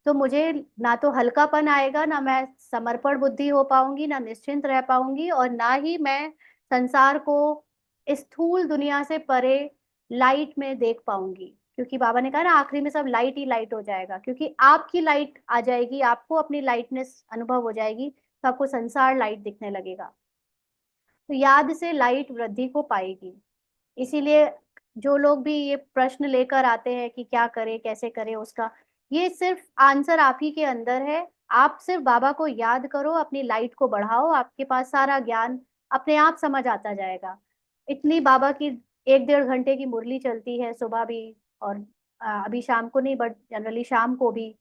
S1: तो मुझे ना तो हल्कापन आएगा, ना मैं समर्पण बुद्धि हो पाऊंगी, ना निश्चिंत रह पाऊंगी, और ना ही मैं संसार को स्थूल दुनिया से परे लाइट में देख पाऊंगी। क्योंकि बाबा ने कहा ना आखिरी में सब लाइट ही लाइट हो जाएगा, क्योंकि आपकी लाइट आ जाएगी, आपको अपनी लाइटनेस अनुभव हो जाएगी, तो आपको संसार लाइट दिखने लगेगा। तो याद से लाइट वृद्धि को पाएगी। इसीलिए जो लोग भी ये प्रश्न लेकर आते हैं कि क्या करें कैसे करें, उसका ये सिर्फ आंसर आप ही के अंदर है। आप सिर्फ बाबा को याद करो, अपनी लाइट को बढ़ाओ, आपके पास सारा ज्ञान अपने आप समझ आता जाएगा। इतनी बाबा की 1-1.5 घंटे की मुरली चलती है सुबह भी, और अभी शाम को नहीं बट जनरली शाम को भी।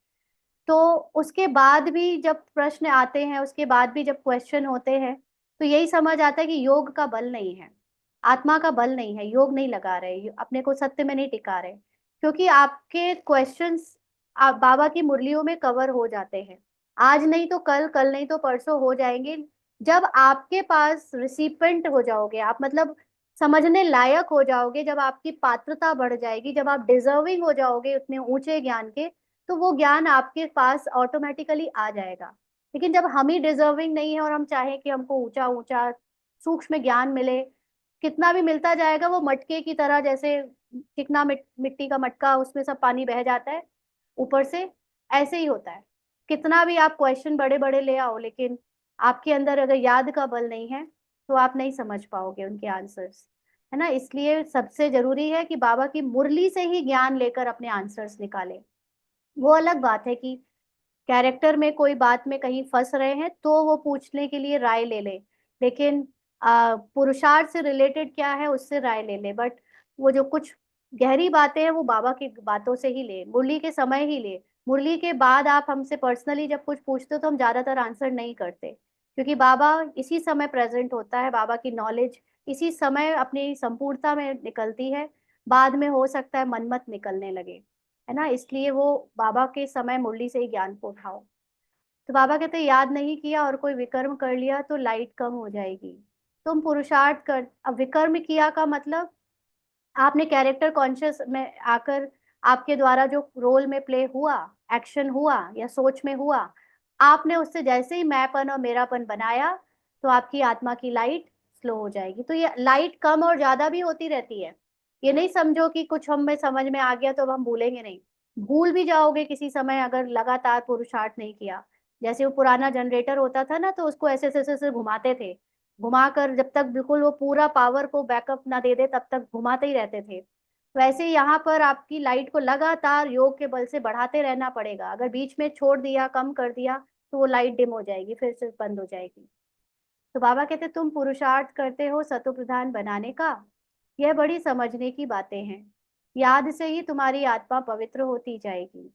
S1: तो उसके बाद भी जब प्रश्न आते हैं, उसके बाद भी जब क्वेश्चन होते हैं, तो यही समझ आता है कि योग का बल नहीं है, आत्मा का बल नहीं है, योग नहीं लगा रहे, अपने को सत्य में नहीं टिका रहे। क्योंकि आपके क्वेश्चंस आप बाबा की मुरलियों में कवर हो जाते हैं। आज नहीं तो कल, कल नहीं तो परसों हो जाएंगे। जब आपके पास रिसिपेंट हो जाओगे आप, मतलब समझने लायक हो जाओगे, जब आपकी पात्रता बढ़ जाएगी, जब आप डिजर्विंग हो जाओगे उतने ऊंचे ज्ञान के, तो वो ज्ञान आपके पास ऑटोमेटिकली आ जाएगा। लेकिन जब हम ही डिजर्विंग नहीं है और हम चाहें कि हमको ऊंचा ऊंचा सूक्ष्म ज्ञान मिले, कितना भी मिलता जाएगा वो मटके की तरह, जैसे चिकना मिट्टी का मटका, उसमें सब पानी बह जाता है ऊपर से, ऐसे ही होता है। कितना भी आप क्वेश्चन बड़े बड़े ले आओ, लेकिन आपके अंदर अगर याद का बल नहीं है, तो आप नहीं समझ पाओगे उनके आंसर्स, है ना। इसलिए सबसे जरूरी है कि बाबा की मुरली से ही ज्ञान लेकर अपने आंसर्स निकालें। वो अलग बात है कि कैरेक्टर में कोई बात में कहीं फंस रहे हैं तो वो पूछने के लिए राय ले ले, लेकिन पुरुषार्थ से रिलेटेड क्या है उससे राय ले ले, बट वो जो कुछ गहरी बातें हैं वो बाबा की बातों से ही ले, मुरली के समय ही ले। मुरली के बाद आप हमसे पर्सनली जब कुछ पूछते हो तो हम ज्यादातर आंसर नहीं करते, क्योंकि बाबा इसी समय प्रेजेंट होता है, बाबा की नॉलेज इसी समय अपनी संपूर्णता में निकलती है। बाद में हो सकता है मनमत निकलने लगे, है ना। इसलिए वो बाबा के समय मुरली से ही ज्ञान को उठाओ। तो बाबा कहते याद नहीं किया और कोई विकर्म कर लिया तो लाइट कम हो जाएगी। तुम पुरुषार्थ कर, अब विकर्म किया का मतलब आपने कैरेक्टर कॉन्शियस में आकर, आपके द्वारा जो रोल में प्ले हुआ, एक्शन हुआ या सोच में हुआ, आपने उससे जैसे ही मैंपन और मेरापन बनाया, तो आपकी आत्मा की लाइट स्लो हो जाएगी। तो ये लाइट कम और ज्यादा भी होती रहती है। ये नहीं समझो कि कुछ हमें समझ में आ गया तो अब हम भूलेंगे नहीं। भूल भी जाओगे किसी समय अगर लगातार पुरुषार्थ नहीं किया। जैसे वो पुराना जनरेटर होता था ना, तो उसको ऐसे ऐसे ऐसे ऐसे घुमाते थे, घुमाकर जब तक बिल्कुल वो पूरा पावर को बैकअप ना दे दे तब तक घुमाते ही रहते थे। वैसे ही यहाँ पर आपकी लाइट को लगातार योग के बल से बढ़ाते रहना पड़ेगा। अगर बीच में छोड़ दिया, कम कर दिया, तो वो लाइट डिम हो जाएगी, फिर से बंद हो जाएगी। तो बाबा कहते तुम पुरुषार्थ करते हो सतो प्रधान बनाने का, यह बड़ी समझने की बातें हैं। याद से ही तुम्हारी आत्मा पवित्र होती जाएगी।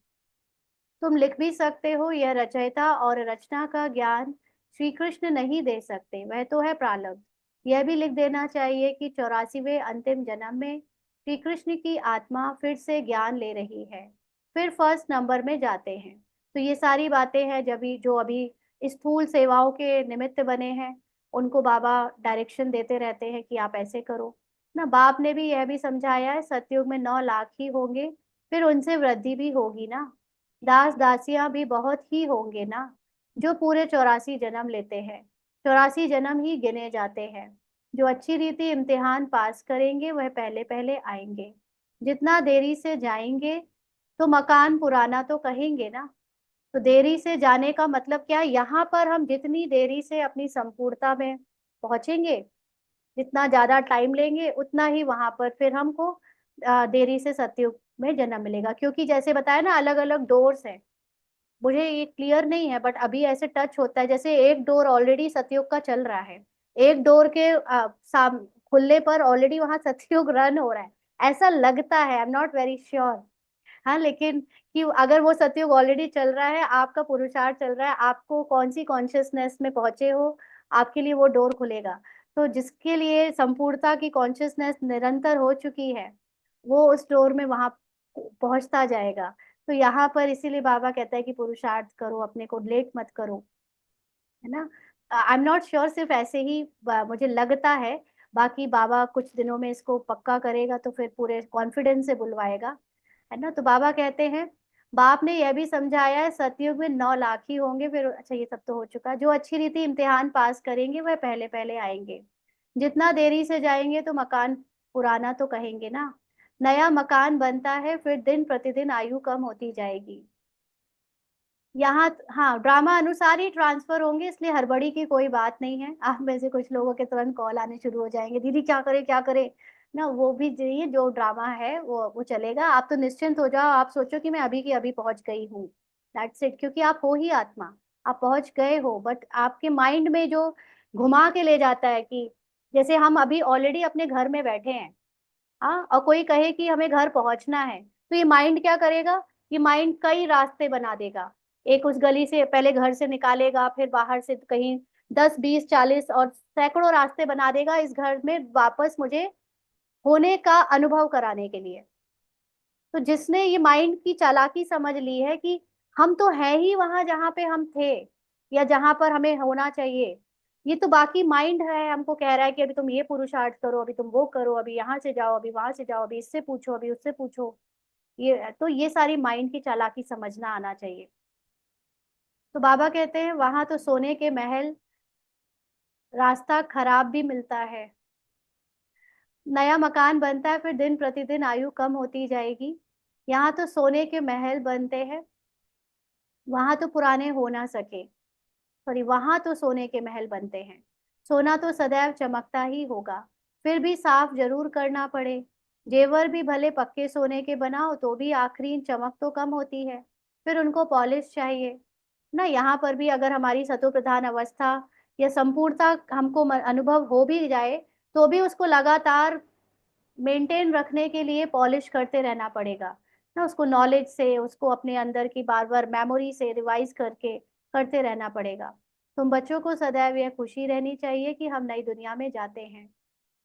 S1: तुम लिख भी सकते हो, यह रचयिता और रचना का ज्ञान श्री कृष्ण नहीं दे सकते, वह तो है प्रारब्ध। यह भी लिख देना चाहिए कि 84वें अंतिम जन्म में श्री कृष्ण की आत्मा फिर से ज्ञान ले रही है, फिर फर्स्ट नंबर में जाते हैं। तो ये सारी बातें हैं जब जो अभी स्थूल सेवाओं के निमित्त बने हैं, उनको बाबा डायरेक्शन देते रहते हैं कि आप ऐसे करो ना। बाप ने भी यह भी समझाया है, सतयुग में 9 लाख ही होंगे, फिर उनसे वृद्धि भी होगी ना। दास दासियां भी बहुत ही होंगे ना, जो पूरे 84 जन्म लेते हैं। 84 जन्म ही गिने जाते हैं। जो अच्छी रीति इम्तिहान पास करेंगे वह पहले पहले आएंगे। जितना देरी से जाएंगे तो मकान पुराना तो कहेंगे ना। तो देरी से जाने का मतलब क्या है, यहाँ पर हम जितनी देरी से अपनी संपूर्णता में पहुंचेंगे, जितना ज्यादा टाइम लेंगे, उतना ही वहां पर फिर हमको देरी से सतयुग में जन्म मिलेगा। क्योंकि जैसे बताया ना, अलग अलग डोर्स हैं। मुझे ये क्लियर नहीं है बट अभी ऐसे टच होता है जैसे एक डोर ऑलरेडी सतयुग का चल रहा है, एक डोर के खुलने पर ऑलरेडी वहां सतयुग रन हो रहा है, ऐसा लगता है, I am not very sure. हाँ, लेकिन कि अगर वो सतयुग ऑलरेडी चल रहा है, आपका पुरुषार्थ चल रहा है, आपको कौन सी कॉन्शियसनेस में पहुंचे हो, आपके लिए वो डोर खुलेगा। तो जिसके लिए संपूर्णता की कॉन्शियसनेस निरंतर हो चुकी है, वो उस डोर में वहां पहुंचता जाएगा। तो यहाँ पर इसीलिए बाबा कहता है कि पुरुषार्थ करो, अपने को लेट मत करो, है ना। आई एम नॉट श्योर, सिर्फ ऐसे ही मुझे लगता है। बाकी बाबा कुछ दिनों में इसको पक्का करेगा, तो फिर पूरे कॉन्फिडेंस से बुलवाएगा, है ना। तो बाबा कहते हैं, बाप ने यह भी समझाया है, सतयुग में 9 लाख ही होंगे, फिर अच्छा ये सब तो हो चुका, जो अच्छी रीति इम्तिहान पास करेंगे वह पहले पहले आएंगे। जितना देरी से जाएंगे तो मकान पुराना तो कहेंगे ना। नया मकान बनता है, फिर दिन प्रतिदिन आयु कम होती जाएगी। यहाँ हाँ, ड्रामा अनुसार ही ट्रांसफर होंगे, इसलिए हड़बड़ी की कोई बात नहीं है। आप में से कुछ लोगों के तुरंत कॉल आने शुरू हो जाएंगे, दीदी क्या करे क्या करे, ना वो भी चाहिए, जो ड्रामा है वो चलेगा। आप तो निश्चिंत हो जाओ, आप सोचो कि मैं अभी की अभी पहुंच गई हूँ, दैट्स इट। क्योंकि आप हो ही आत्मा, आप पहुंच गए हो, बट आपके माइंड में जो घुमा के ले जाता है कि जैसे हम अभी ऑलरेडी अपने घर में बैठे हैं, हाँ, और कोई कहे कि हमें घर पहुंचना है, तो ये माइंड क्या करेगा, ये माइंड कई रास्ते बना देगा। एक उस गली से पहले घर से निकालेगा, फिर बाहर से कहीं 10 20 40 और सैकड़ों रास्ते बना देगा इस घर में वापस मुझे होने का अनुभव कराने के लिए। तो जिसने ये माइंड की चालाकी समझ ली है कि हम तो है ही वहां जहां पे हम थे, या जहां पर हमें होना चाहिए, ये तो बाकी माइंड है हमको कह रहा है कि अभी तुम ये पुरुषार्थ करो, अभी तुम वो करो, अभी यहाँ से जाओ, अभी वहां से जाओ, अभी इससे पूछो, अभी उससे पूछो। ये सारी माइंड की चालाकी समझना आना चाहिए। तो बाबा कहते हैं, वहां तो सोने के महल, रास्ता खराब भी मिलता है। नया मकान बनता है, फिर दिन प्रतिदिन आयु कम होती जाएगी। यहाँ तो सोने के महल बनते हैं, वहां तो पुराने हो ना सके। सॉरी, वहां तो सोने के महल बनते हैं, सोना तो सदैव चमकता ही होगा, फिर भी साफ जरूर करना पड़े। जेवर भी भले पक्के सोने के बनाओ तो भी आखिरी चमक तो कम होती है, फिर उनको पॉलिश चाहिए ना। यहाँ पर भी अगर हमारी सतो प्रधान अवस्था या संपूर्णता हमको अनुभव हो भी जाए, तो भी उसको लगातार मेंटेन रखने के लिए पॉलिश करते रहना पड़ेगा ना, उसको नॉलेज से, उसको अपने अंदर की बार बार मेमोरी से रिवाइज करके करते रहना पड़ेगा। तुम बच्चों को सदैव यह खुशी रहनी चाहिए कि हम नई दुनिया में जाते हैं,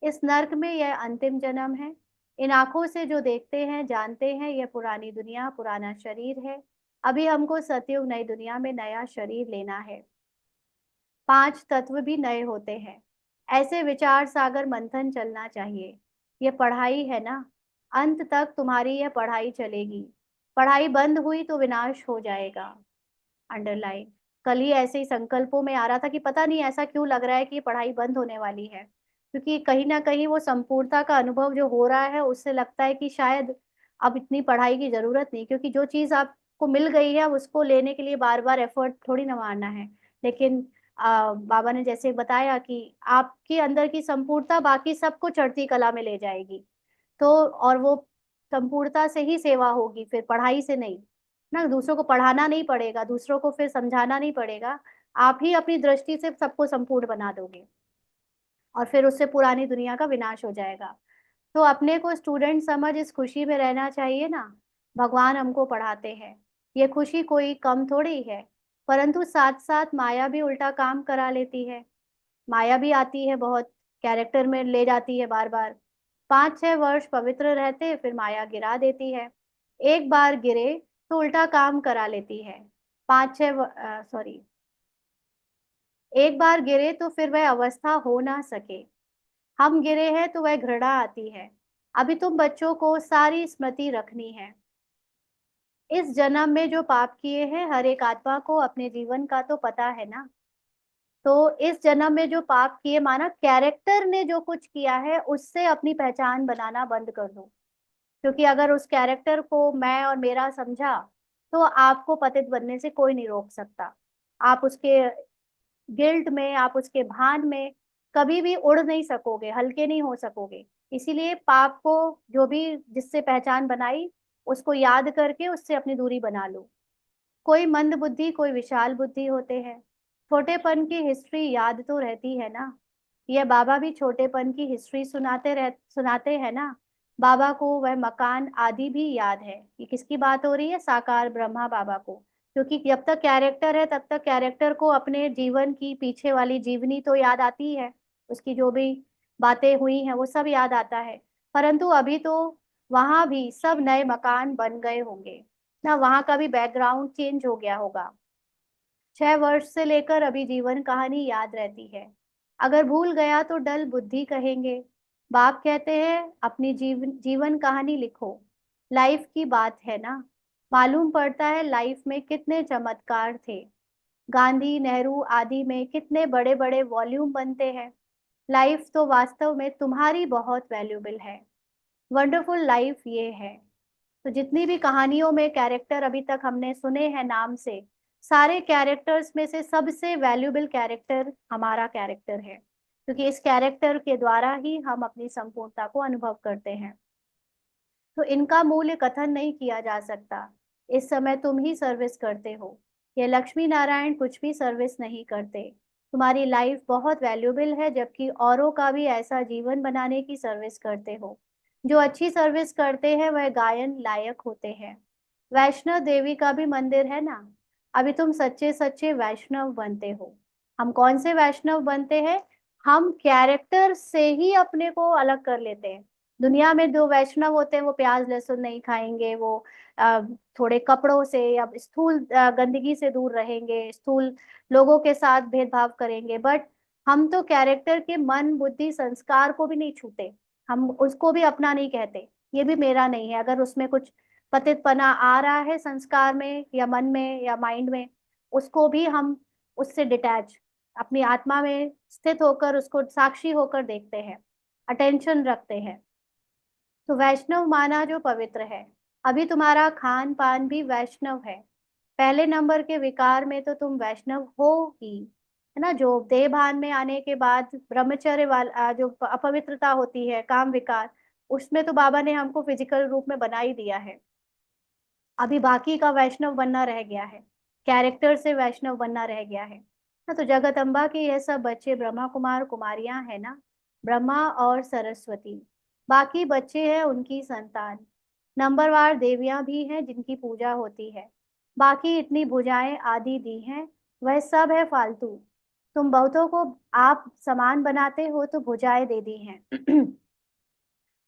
S1: इस नर्क में यह अंतिम जन्म है। इन आंखों से जो देखते हैं जानते हैं, यह पुरानी दुनिया पुराना शरीर है। अभी हमको सतयुग नई दुनिया में नया शरीर लेना है। 5 तत्व भी नए होते हैं, ऐसे विचार सागर मंथन चलना चाहिए। ये पढ़ाई है ना, अंत तक तुम्हारी यह पढ़ाई चलेगी। पढ़ाई बंद हुई तो विनाश हो जाएगा। अंडरलाइन। कल ही ऐसे ही संकल्पों में आ रहा था कि पता नहीं ऐसा क्यों लग रहा है कि ये पढ़ाई बंद होने वाली है, क्योंकि कहीं ना कहीं वो संपूर्णता का अनुभव जो हो रहा है, उससे लगता है कि शायद अब इतनी पढ़ाई की जरूरत नहीं, क्योंकि जो चीज आपको मिल गई है उसको लेने के लिए बार बार एफर्ट थोड़ी ना मारना है। लेकिन बाबा ने जैसे बताया कि आपके अंदर की संपूर्णता बाकी सबको चढ़ती कला में ले जाएगी। तो और वो संपूर्णता से ही सेवा होगी, फिर पढ़ाई से नहीं ना। दूसरों को पढ़ाना नहीं पड़ेगा, दूसरों को फिर समझाना नहीं पड़ेगा, आप ही अपनी दृष्टि से सबको संपूर्ण बना दोगे, और फिर उससे पुरानी दुनिया का विनाश हो जाएगा। तो अपने को स्टूडेंट समझ इस खुशी में रहना चाहिए ना। भगवान हमको पढ़ाते हैं, ये खुशी कोई कम थोड़ी है, परंतु साथ साथ माया भी उल्टा काम करा लेती है। माया भी आती है बहुत, कैरेक्टर में ले जाती है बार बार। 5 6 वर्ष पवित्र रहते, फिर माया गिरा देती है। एक बार गिरे तो उल्टा काम करा लेती है। 5 6 सॉरी, एक बार गिरे तो फिर वह अवस्था हो ना सके। हम गिरे हैं तो वह घृणा आती है। अभी तुम बच्चों को सारी स्मृति रखनी है। इस जन्म में जो पाप किए हैं, हर एक आत्मा को अपने जीवन का तो पता है ना। तो इस जन्म में जो पाप किए, माना कैरेक्टर ने जो कुछ किया है, उससे अपनी पहचान बनाना बंद कर दो। क्योंकि अगर उस कैरेक्टर को मैं और मेरा समझा, तो आपको पतित बनने से कोई नहीं रोक सकता। आप उसके गिल्ट में, आप उसके भान में कभी भी उड़ नहीं सकोगे, हल्के नहीं हो सकोगे। इसीलिए पाप को, जो भी जिससे पहचान बनाई, उसको याद करके उससे अपनी दूरी बना लो। कोई मंद बुद्धि, कोई विशाल बुद्धि होते हैं। छोटेपन की हिस्ट्री याद तो रहती है ना। ये बाबा भी छोटेपन की हिस्ट्री सुनाते हैं ना। बाबा को वह मकान आदि भी याद है। ये किसकी बात हो रही है? साकार ब्रह्मा बाबा को। क्योंकि जब तक कैरेक्टर है तब तक कैरेक्टर को अपने जीवन की पीछे वाली जीवनी तो याद आती है, उसकी जो भी बातें हुई हैं वो सब याद आता है। परंतु अभी तो वहां भी सब नए मकान बन गए होंगे ना, वहां का भी बैकग्राउंड चेंज हो गया होगा। 6 वर्ष से लेकर अभी जीवन कहानी याद रहती है। अगर भूल गया तो डल बुद्धि कहेंगे। बाप कहते हैं अपनी जीवन जीवन कहानी लिखो। लाइफ की बात है ना। मालूम पड़ता है लाइफ में कितने चमत्कार थे। गांधी नेहरू आदि में कितने बड़े बड़े वॉल्यूम बनते हैं। लाइफ तो वास्तव में तुम्हारी बहुत वैल्यूबल है। वंडरफुल लाइफ ये है। तो जितनी भी कहानियों में कैरेक्टर अभी तक हमने सुने हैं नाम से, सारे कैरेक्टर्स में से सबसे वैल्यूबल कैरेक्टर हमारा कैरेक्टर है, क्योंकि इस कैरेक्टर के द्वारा ही हम अपनी संपूर्णता को अनुभव करते हैं। तो इनका मूल्य कथन नहीं किया जा सकता। इस समय तुम ही सर्विस करते हो। ये लक्ष्मी नारायण कुछ भी सर्विस नहीं करते। तुम्हारी लाइफ बहुत वैल्यूबल है, जबकि औरों का भी ऐसा जीवन बनाने की सर्विस करते हो। जो अच्छी सर्विस करते हैं वह गायन लायक होते हैं। वैष्णव देवी का भी मंदिर है ना। अभी तुम सच्चे सच्चे वैष्णव बनते हो। हम कौन से वैष्णव बनते हैं? हम कैरेक्टर से ही अपने को अलग कर लेते हैं। दुनिया में जो वैष्णव होते हैं वो प्याज लहसुन नहीं खाएंगे, वो अ, थोड़े कपड़ों से या स्थूल गंदगी से दूर रहेंगे, स्थूल लोगों के साथ भेदभाव करेंगे। बट हम तो कैरेक्टर के मन बुद्धि संस्कार को भी नहीं छूते। हम उसको भी अपना नहीं कहते, ये भी मेरा नहीं है। अगर उसमें कुछ पतितपना आ रहा है संस्कार में या मन में या माइंड में, उसको भी हम उससे डिटैच अपनी आत्मा में स्थित होकर उसको साक्षी होकर देखते हैं, अटेंशन रखते हैं। तो वैष्णव माना जो पवित्र है। अभी तुम्हारा खान पान भी वैष्णव है। पहले नंबर के विकार में तो तुम वैष्णव हो ही, है ना। जो देह भान में आने के बाद ब्रह्मचर्य वाला जो अपवित्रता होती है, काम विकार, उसमें तो बाबा ने हमको फिजिकल रूप में बना ही दिया है। अभी बाकी का वैष्णव बनना रह गया है, कैरेक्टर से वैष्णव बनना रह गया है ना। तो जगत अम्बा के ये सब बच्चे ब्रह्मा कुमार कुमारियां है ना, ब्रह्मा और सरस्वती, बाकी बच्चे हैं उनकी संतान। नंबरवार देवियां भी हैं जिनकी पूजा होती है। बाकी इतनी भुजाएं आदि दी हैं, वह सब है फालतू। तुम बहुतों को आप समान बनाते हो तो भुजाएं दे दी हैं।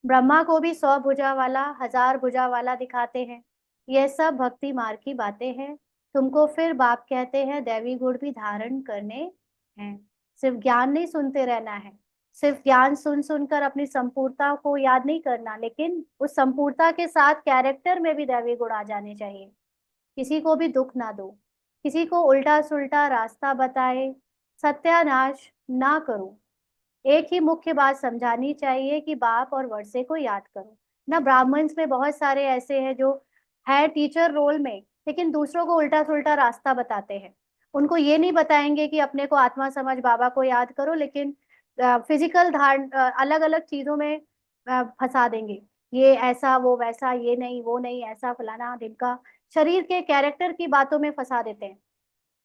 S1: ब्रह्मा को भी 100 भुजा वाला 1000 भुजा वाला दिखाते हैं। यह सब भक्ति मार्ग की बातें हैं। तुमको फिर बाप कहते हैं दैवी गुण भी धारण करने हैं। सिर्फ ज्ञान नहीं सुनते रहना है। सिर्फ ज्ञान सुन सुनकर अपनी संपूर्णता को याद नहीं करना, लेकिन उस संपूर्णता के साथ कैरेक्टर में भी दैवी गुण आ जाने चाहिए। किसी को भी दुख ना दो, किसी को उल्टा सुल्टा रास्ता बताए सत्यानाश ना करो। एक ही मुख्य बात समझानी चाहिए कि बाप और वर्षे को याद करो ना। ब्राह्मण्स में बहुत सारे ऐसे हैं जो है टीचर रोल में, लेकिन दूसरों को उल्टा सुल्टा रास्ता बताते हैं। उनको ये नहीं बताएंगे कि अपने को आत्मा समझ बाबा को याद करो, लेकिन फिजिकल धारण अलग अलग चीजों में फंसा देंगे। ये ऐसा वो वैसा, ये नहीं वो नहीं, ऐसा फलाना ढिमका, शरीर के कैरेक्टर की बातों में फंसा देते हैं,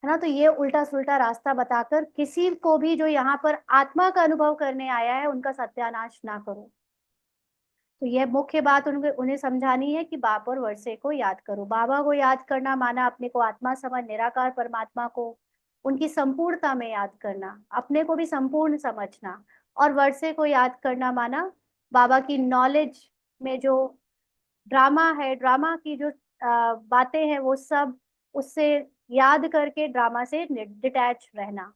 S1: है ना। तो ये उल्टा सुल्टा रास्ता बताकर किसी को भी जो यहाँ पर आत्मा का अनुभव करने आया है उनका सत्यानाश ना करो। तो यह मुख्य बात उन्हें समझानी है कि बाप और वर्षे को याद करो। बाबा को याद करना माना अपने को आत्मा समझ निराकार परमात्मा को उनकी संपूर्णता में याद करना, अपने को भी संपूर्ण समझना। और वर्षे को याद करना माना बाबा की नॉलेज में जो ड्रामा है, ड्रामा की जो बातें हैं वो सब उससे याद करके ड्रामा से डिटैच रहना।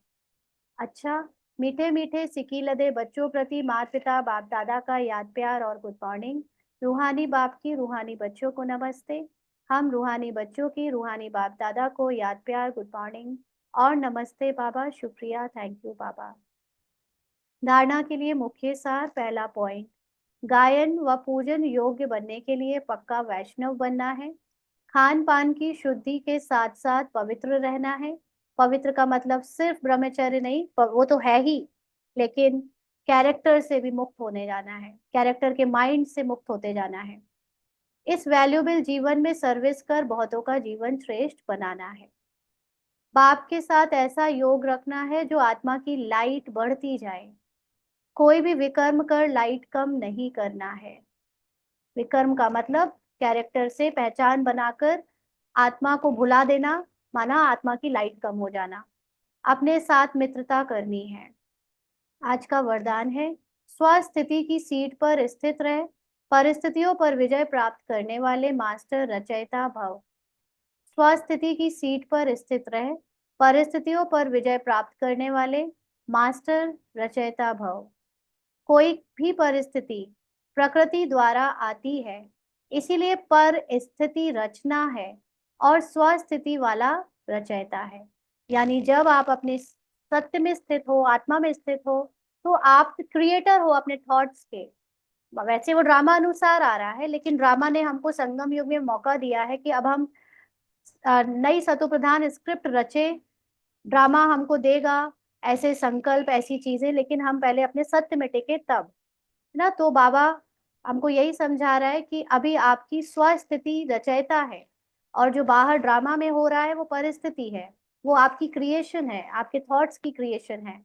S1: अच्छा, मीठे मीठे सिकी लदे बच्चों प्रति माता पिता बाप दादा का याद प्यार और गुड मॉर्निंग। रूहानी बाप की रूहानी बच्चों को नमस्ते। हम रूहानी बच्चों की रूहानी बाप दादा को याद प्यार गुड मॉर्निंग और नमस्ते बाबा, शुक्रिया, थैंक यू बाबा। धारणा के लिए मुख्य सार। पहला पॉइंट, गायन व पूजन योग्य बनने के लिए पक्का वैष्णव बनना है। खान पान की शुद्धि के साथ साथ पवित्र रहना है। पवित्र का मतलब सिर्फ ब्रह्मचर्य नहीं, वो तो है ही, लेकिन कैरेक्टर से भी मुक्त होने जाना है, कैरेक्टर के माइंड से मुक्त होते जाना है। इस वैल्यूबल जीवन में सर्विस कर बहुतों का जीवन श्रेष्ठ बनाना है। बाप के साथ ऐसा योग रखना है जो आत्मा की लाइट बढ़ती जाए। कोई भी विकर्म कर लाइट कम नहीं करना है। विकर्म का मतलब कैरेक्टर से पहचान बनाकर आत्मा को भुला देना, माना आत्मा की लाइट कम हो जाना। अपने साथ मित्रता करनी है। आज का वरदान है, स्वस्थिति की सीट पर स्थित रहे, परिस्थितियों पर विजय प्राप्त करने वाले मास्टर रचयिता भव। स्वस्थिति की सीट पर स्थित रहे, परिस्थितियों पर विजय प्राप्त करने वाले मास्टर रचयिता भव। कोई भी परिस्थिति प्रकृति द्वारा आती है, इसीलिए पर स्थिति रचना है और स्वस्थिति वाला रचयिता है। यानी जब आप अपने सत्य में स्थित हो, आत्मा में स्थित हो, तो आप क्रिएटर हो अपने थॉट्स के। वैसे वो ड्रामा अनुसार आ रहा है, लेकिन ड्रामा ने हमको संगम युग में मौका दिया है कि अब हम नई सतो प्रधान स्क्रिप्ट रचे। ड्रामा हमको देगा ऐसे संकल्प, ऐसी चीजें, लेकिन हम पहले अपने सत्य में टिके तब, है ना। तो बाबा हमको यही समझा रहा है कि अभी आपकी स्वस्थिति रचयिता है, और जो बाहर ड्रामा में हो रहा है वो परिस्थिति है, वो आपकी क्रिएशन है, आपके थॉट्स की क्रिएशन है।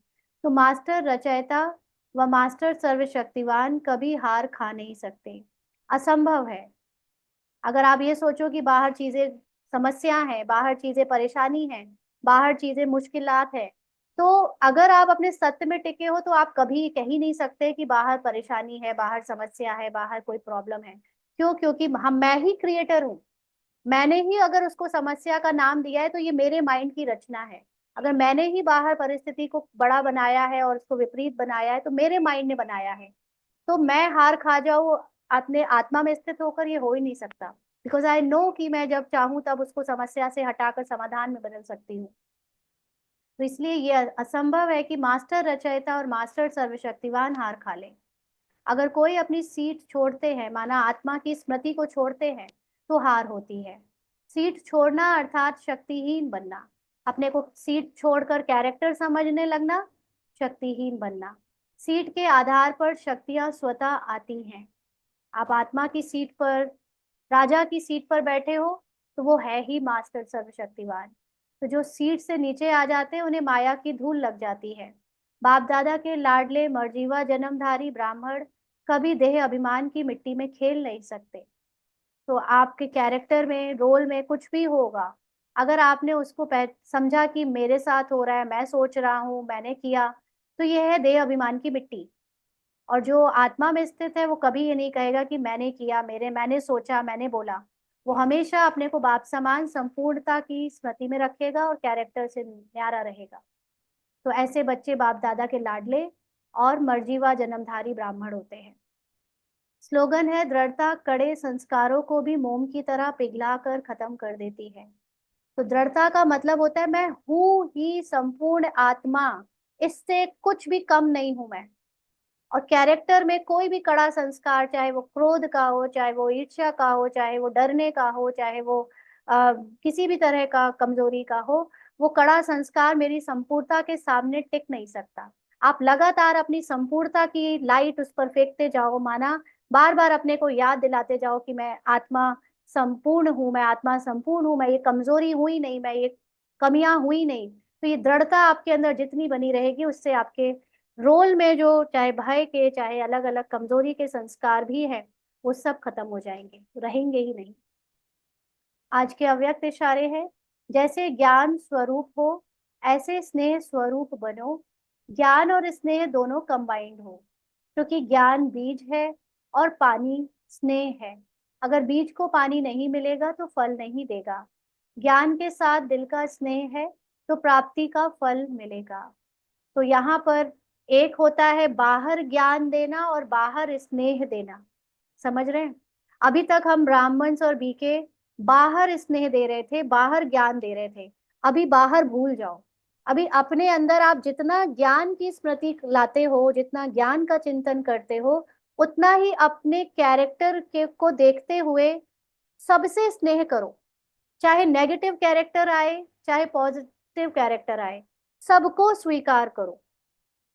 S1: तो मास्टर रचयिता व मास्टर सर्वशक्तिवान कभी हार खा नहीं सकते, असंभव है। अगर आप ये सोचो कि बाहर चीजें समस्या है, बाहर चीजें परेशानी है, बाहर चीजें मुश्किलात है, तो अगर आप अपने सत्य में टिके हो तो आप कभी कह ही नहीं सकते कि बाहर परेशानी है, बाहर समस्या है, बाहर कोई प्रॉब्लम है। क्यों? क्योंकि हम, मैं ही क्रिएटर हूँ। मैंने ही अगर उसको समस्या का नाम दिया है तो ये मेरे माइंड की रचना है। अगर मैंने ही बाहर परिस्थिति को बड़ा बनाया है और उसको विपरीत बनाया है तो मेरे माइंड ने बनाया है। तो मैं हार खा जाऊं अपने आत्मा में स्थित होकर, ये हो ही नहीं सकता। बिकॉज आई नो कि मैं जब चाहूं तब उसको समस्या से हटाकर समाधान में बदल सकती हूँ। तो इसलिए ये असंभव है कि मास्टर रचयिता और मास्टर सर्वशक्तिवान हार खा ले। अगर कोई अपनी सीट छोड़ते हैं, माना आत्मा की स्मृति को छोड़ते हैं, तो हार होती है। सीट छोड़ना अर्थात शक्तिहीन बनना। अपने को सीट छोड़कर कैरेक्टर समझने लगना, शक्तिहीन बनना। सीट के आधार पर शक्तियां स्वतः आती हैं। आप आत्मा की सीट पर, राजा की सीट पर बैठे हो, तो वो है ही मास्टर सर्वशक्तिवान। तो जो सीट से नीचे आ जाते हैं उन्हें माया की धूल लग जाती है। बाप दादा के लाडले मर्जीवा जन्मधारी ब्राह्मण कभी देह अभिमान की मिट्टी में खेल नहीं सकते। तो आपके कैरेक्टर में, रोल में कुछ भी होगा, अगर आपने उसको समझा कि मेरे साथ हो रहा है, मैं सोच रहा हूँ, मैंने किया, तो यह है देह अभिमान की मिट्टी। और जो आत्मा में स्थित है वो कभी ये नहीं कहेगा कि मैंने किया, मैंने सोचा, मैंने बोला। वो हमेशा अपने को बाप समान संपूर्णता की स्मृति में रखेगा और कैरेक्टर से न्यारा रहेगा। तो ऐसे बच्चे बाप दादा के लाडले और मर्जीवा जन्मधारी ब्राह्मण होते हैं। स्लोगन है, दृढ़ता कड़े संस्कारों को भी मोम की तरह पिघला कर खत्म कर देती है। तो दृढ़ता का मतलब होता है मैं हूं ही संपूर्ण आत्मा, इससे कुछ भी कम नहीं हूं मैं। और कैरेक्टर में कोई भी कड़ा संस्कार, चाहे वो क्रोध का हो, चाहे वो ईर्ष्या का हो, चाहे वो डरने का हो, चाहे वो किसी भी तरह का कमजोरी का हो, वो कड़ा संस्कार मेरी संपूर्णता के सामने टिक नहीं सकता। आप लगातार अपनी संपूर्णता की लाइट उस पर फेंकते जाओ, माना बार बार अपने को याद दिलाते जाओ कि मैं आत्मा संपूर्ण हूँ, मैं आत्मा संपूर्ण हूँ, मैं ये कमजोरी हुई नहीं, मैं ये कमियां हुई नहीं। तो ये दृढ़ता आपके अंदर जितनी बनी रहेगी, उससे आपके रोल में जो चाहे भय के, चाहे अलग अलग कमजोरी के संस्कार भी है, वो सब खत्म हो जाएंगे, रहेंगे ही नहीं। आज के अव्यक्त इशारे हैं, जैसे ज्ञान स्वरूप हो ऐसे स्नेह स्वरूप बनो। ज्ञान और स्नेह दोनों कंबाइंड हो, क्योंकि ज्ञान बीज है और पानी स्नेह है। अगर बीज को पानी नहीं मिलेगा तो फल नहीं देगा। ज्ञान के साथ दिल का स्नेह है तो प्राप्ति का फल मिलेगा। तो यहाँ पर एक होता है बाहर ज्ञान देना और बाहर स्नेह देना। समझ रहे हैं? अभी तक हम ब्राह्मण्स और बीके बाहर स्नेह दे रहे थे, बाहर ज्ञान दे रहे थे। अभी बाहर भूल जाओ। अभी अपने अंदर आप जितना ज्ञान की स्मृति लाते हो, जितना ज्ञान का चिंतन करते हो, उतना ही अपने कैरेक्टर के को देखते हुए सबसे स्नेह करो। चाहे नेगेटिव कैरेक्टर आए, चाहे पॉजिटिव कैरेक्टर आए, सबको स्वीकार करो।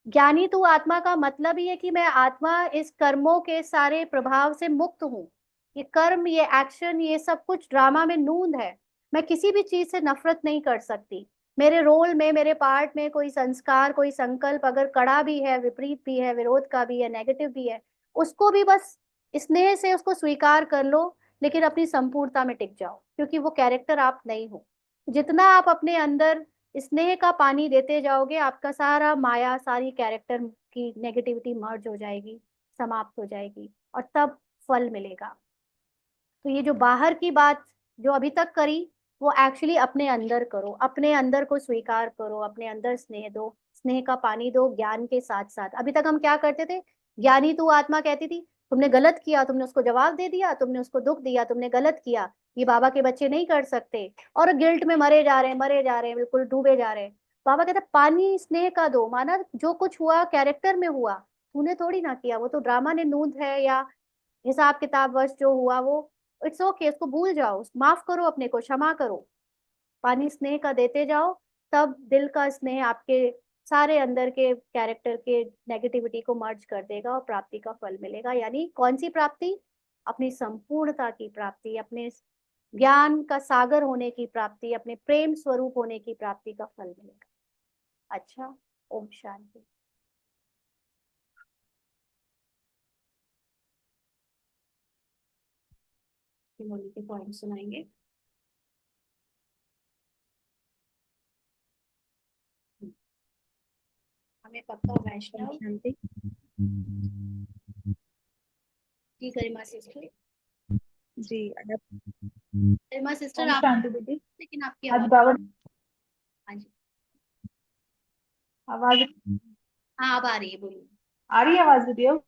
S1: ज्ञानी तू आत्मा का मतलब ही है कि मैं आत्मा इस कर्मों के सारे प्रभाव से मुक्त हूँ। ये कर्म, ये एक्शन, ये सब कुछ ड्रामा में नूंद है। मैं किसी भी चीज से नफरत नहीं कर सकती। मेरे रोल में, मेरे पार्ट में कोई संस्कार, कोई संकल्प अगर कड़ा भी है, विपरीत भी है, विरोध का भी है, नेगेटिव भी है, उसको भी बस स्नेह से उसको स्वीकार कर लो, लेकिन अपनी संपूर्णता में टिक जाओ, क्योंकि वो कैरेक्टर आप नहीं हो। जितना आप अपने अंदर स्नेह का पानी देते जाओगे, आपका सारा माया, सारी कैरेक्टर की नेगेटिविटी मर्ज हो जाएगी, समाप्त हो जाएगी, और तब फल मिलेगा। तो ये जो बाहर की बात जो अभी तक करी, वो एक्चुअली अपने अंदर करो, अपने अंदर को स्वीकार करो, अपने अंदर स्नेह दो, स्नेह का पानी दो ज्ञान के साथ साथ। अभी तक हम क्या करते थे? ज्ञानी तू आत्मा कहती थी, तुमने गलत किया, तुमने उसको जवाब दे दिया, तुमने उसको दुख दिया, तुमने गलत किया, ये बाबा के बच्चे नहीं कर सकते, और गिल्ट में मरे जा रहे हैं, मरे जा रहे हैं, बिल्कुल डूबे जा रहे हैं। बाबा कहते पानी स्नेह का दो, माना जो कुछ हुआ कैरेक्टर में हुआ, तूने थोड़ी ना किया, वो तो ड्रामा ने नूंद है, या हिसाब किताब वश जो हुआ वो, इट्स ओके, उसको भूल जाओ, माफ करो, अपने को क्षमा करो, पानी स्नेह का देते जाओ। तब दिल का स्नेह आपके सारे अंदर के कैरेक्टर के नेगेटिविटी को मर्ज कर देगा, और प्राप्ति का फल मिलेगा। यानी कौन सी प्राप्ति? अपनी संपूर्णता की प्राप्ति, अपने ज्ञान का सागर होने की प्राप्ति, अपने प्रेम स्वरूप होने की प्राप्ति का फल मिलेगा। अच्छा, ओम शांति। शिमोली के पॉइंट सुनाएंगे। हमें पक्का
S2: ओम
S1: वैष्णव
S2: शांति।
S1: की गरिमा सिस्टर।
S2: जी आप।
S1: गरिमा सिस्टर
S2: ओम
S1: आप,
S2: शांति दीदी।
S1: लेकिन आपकी
S2: आज
S1: आवाज।
S2: बाबा
S1: हाँ जी।
S2: आवाज
S1: हाँ, अब आ रही है, बोलिए।
S2: आ रही है आवाज दीदी अब?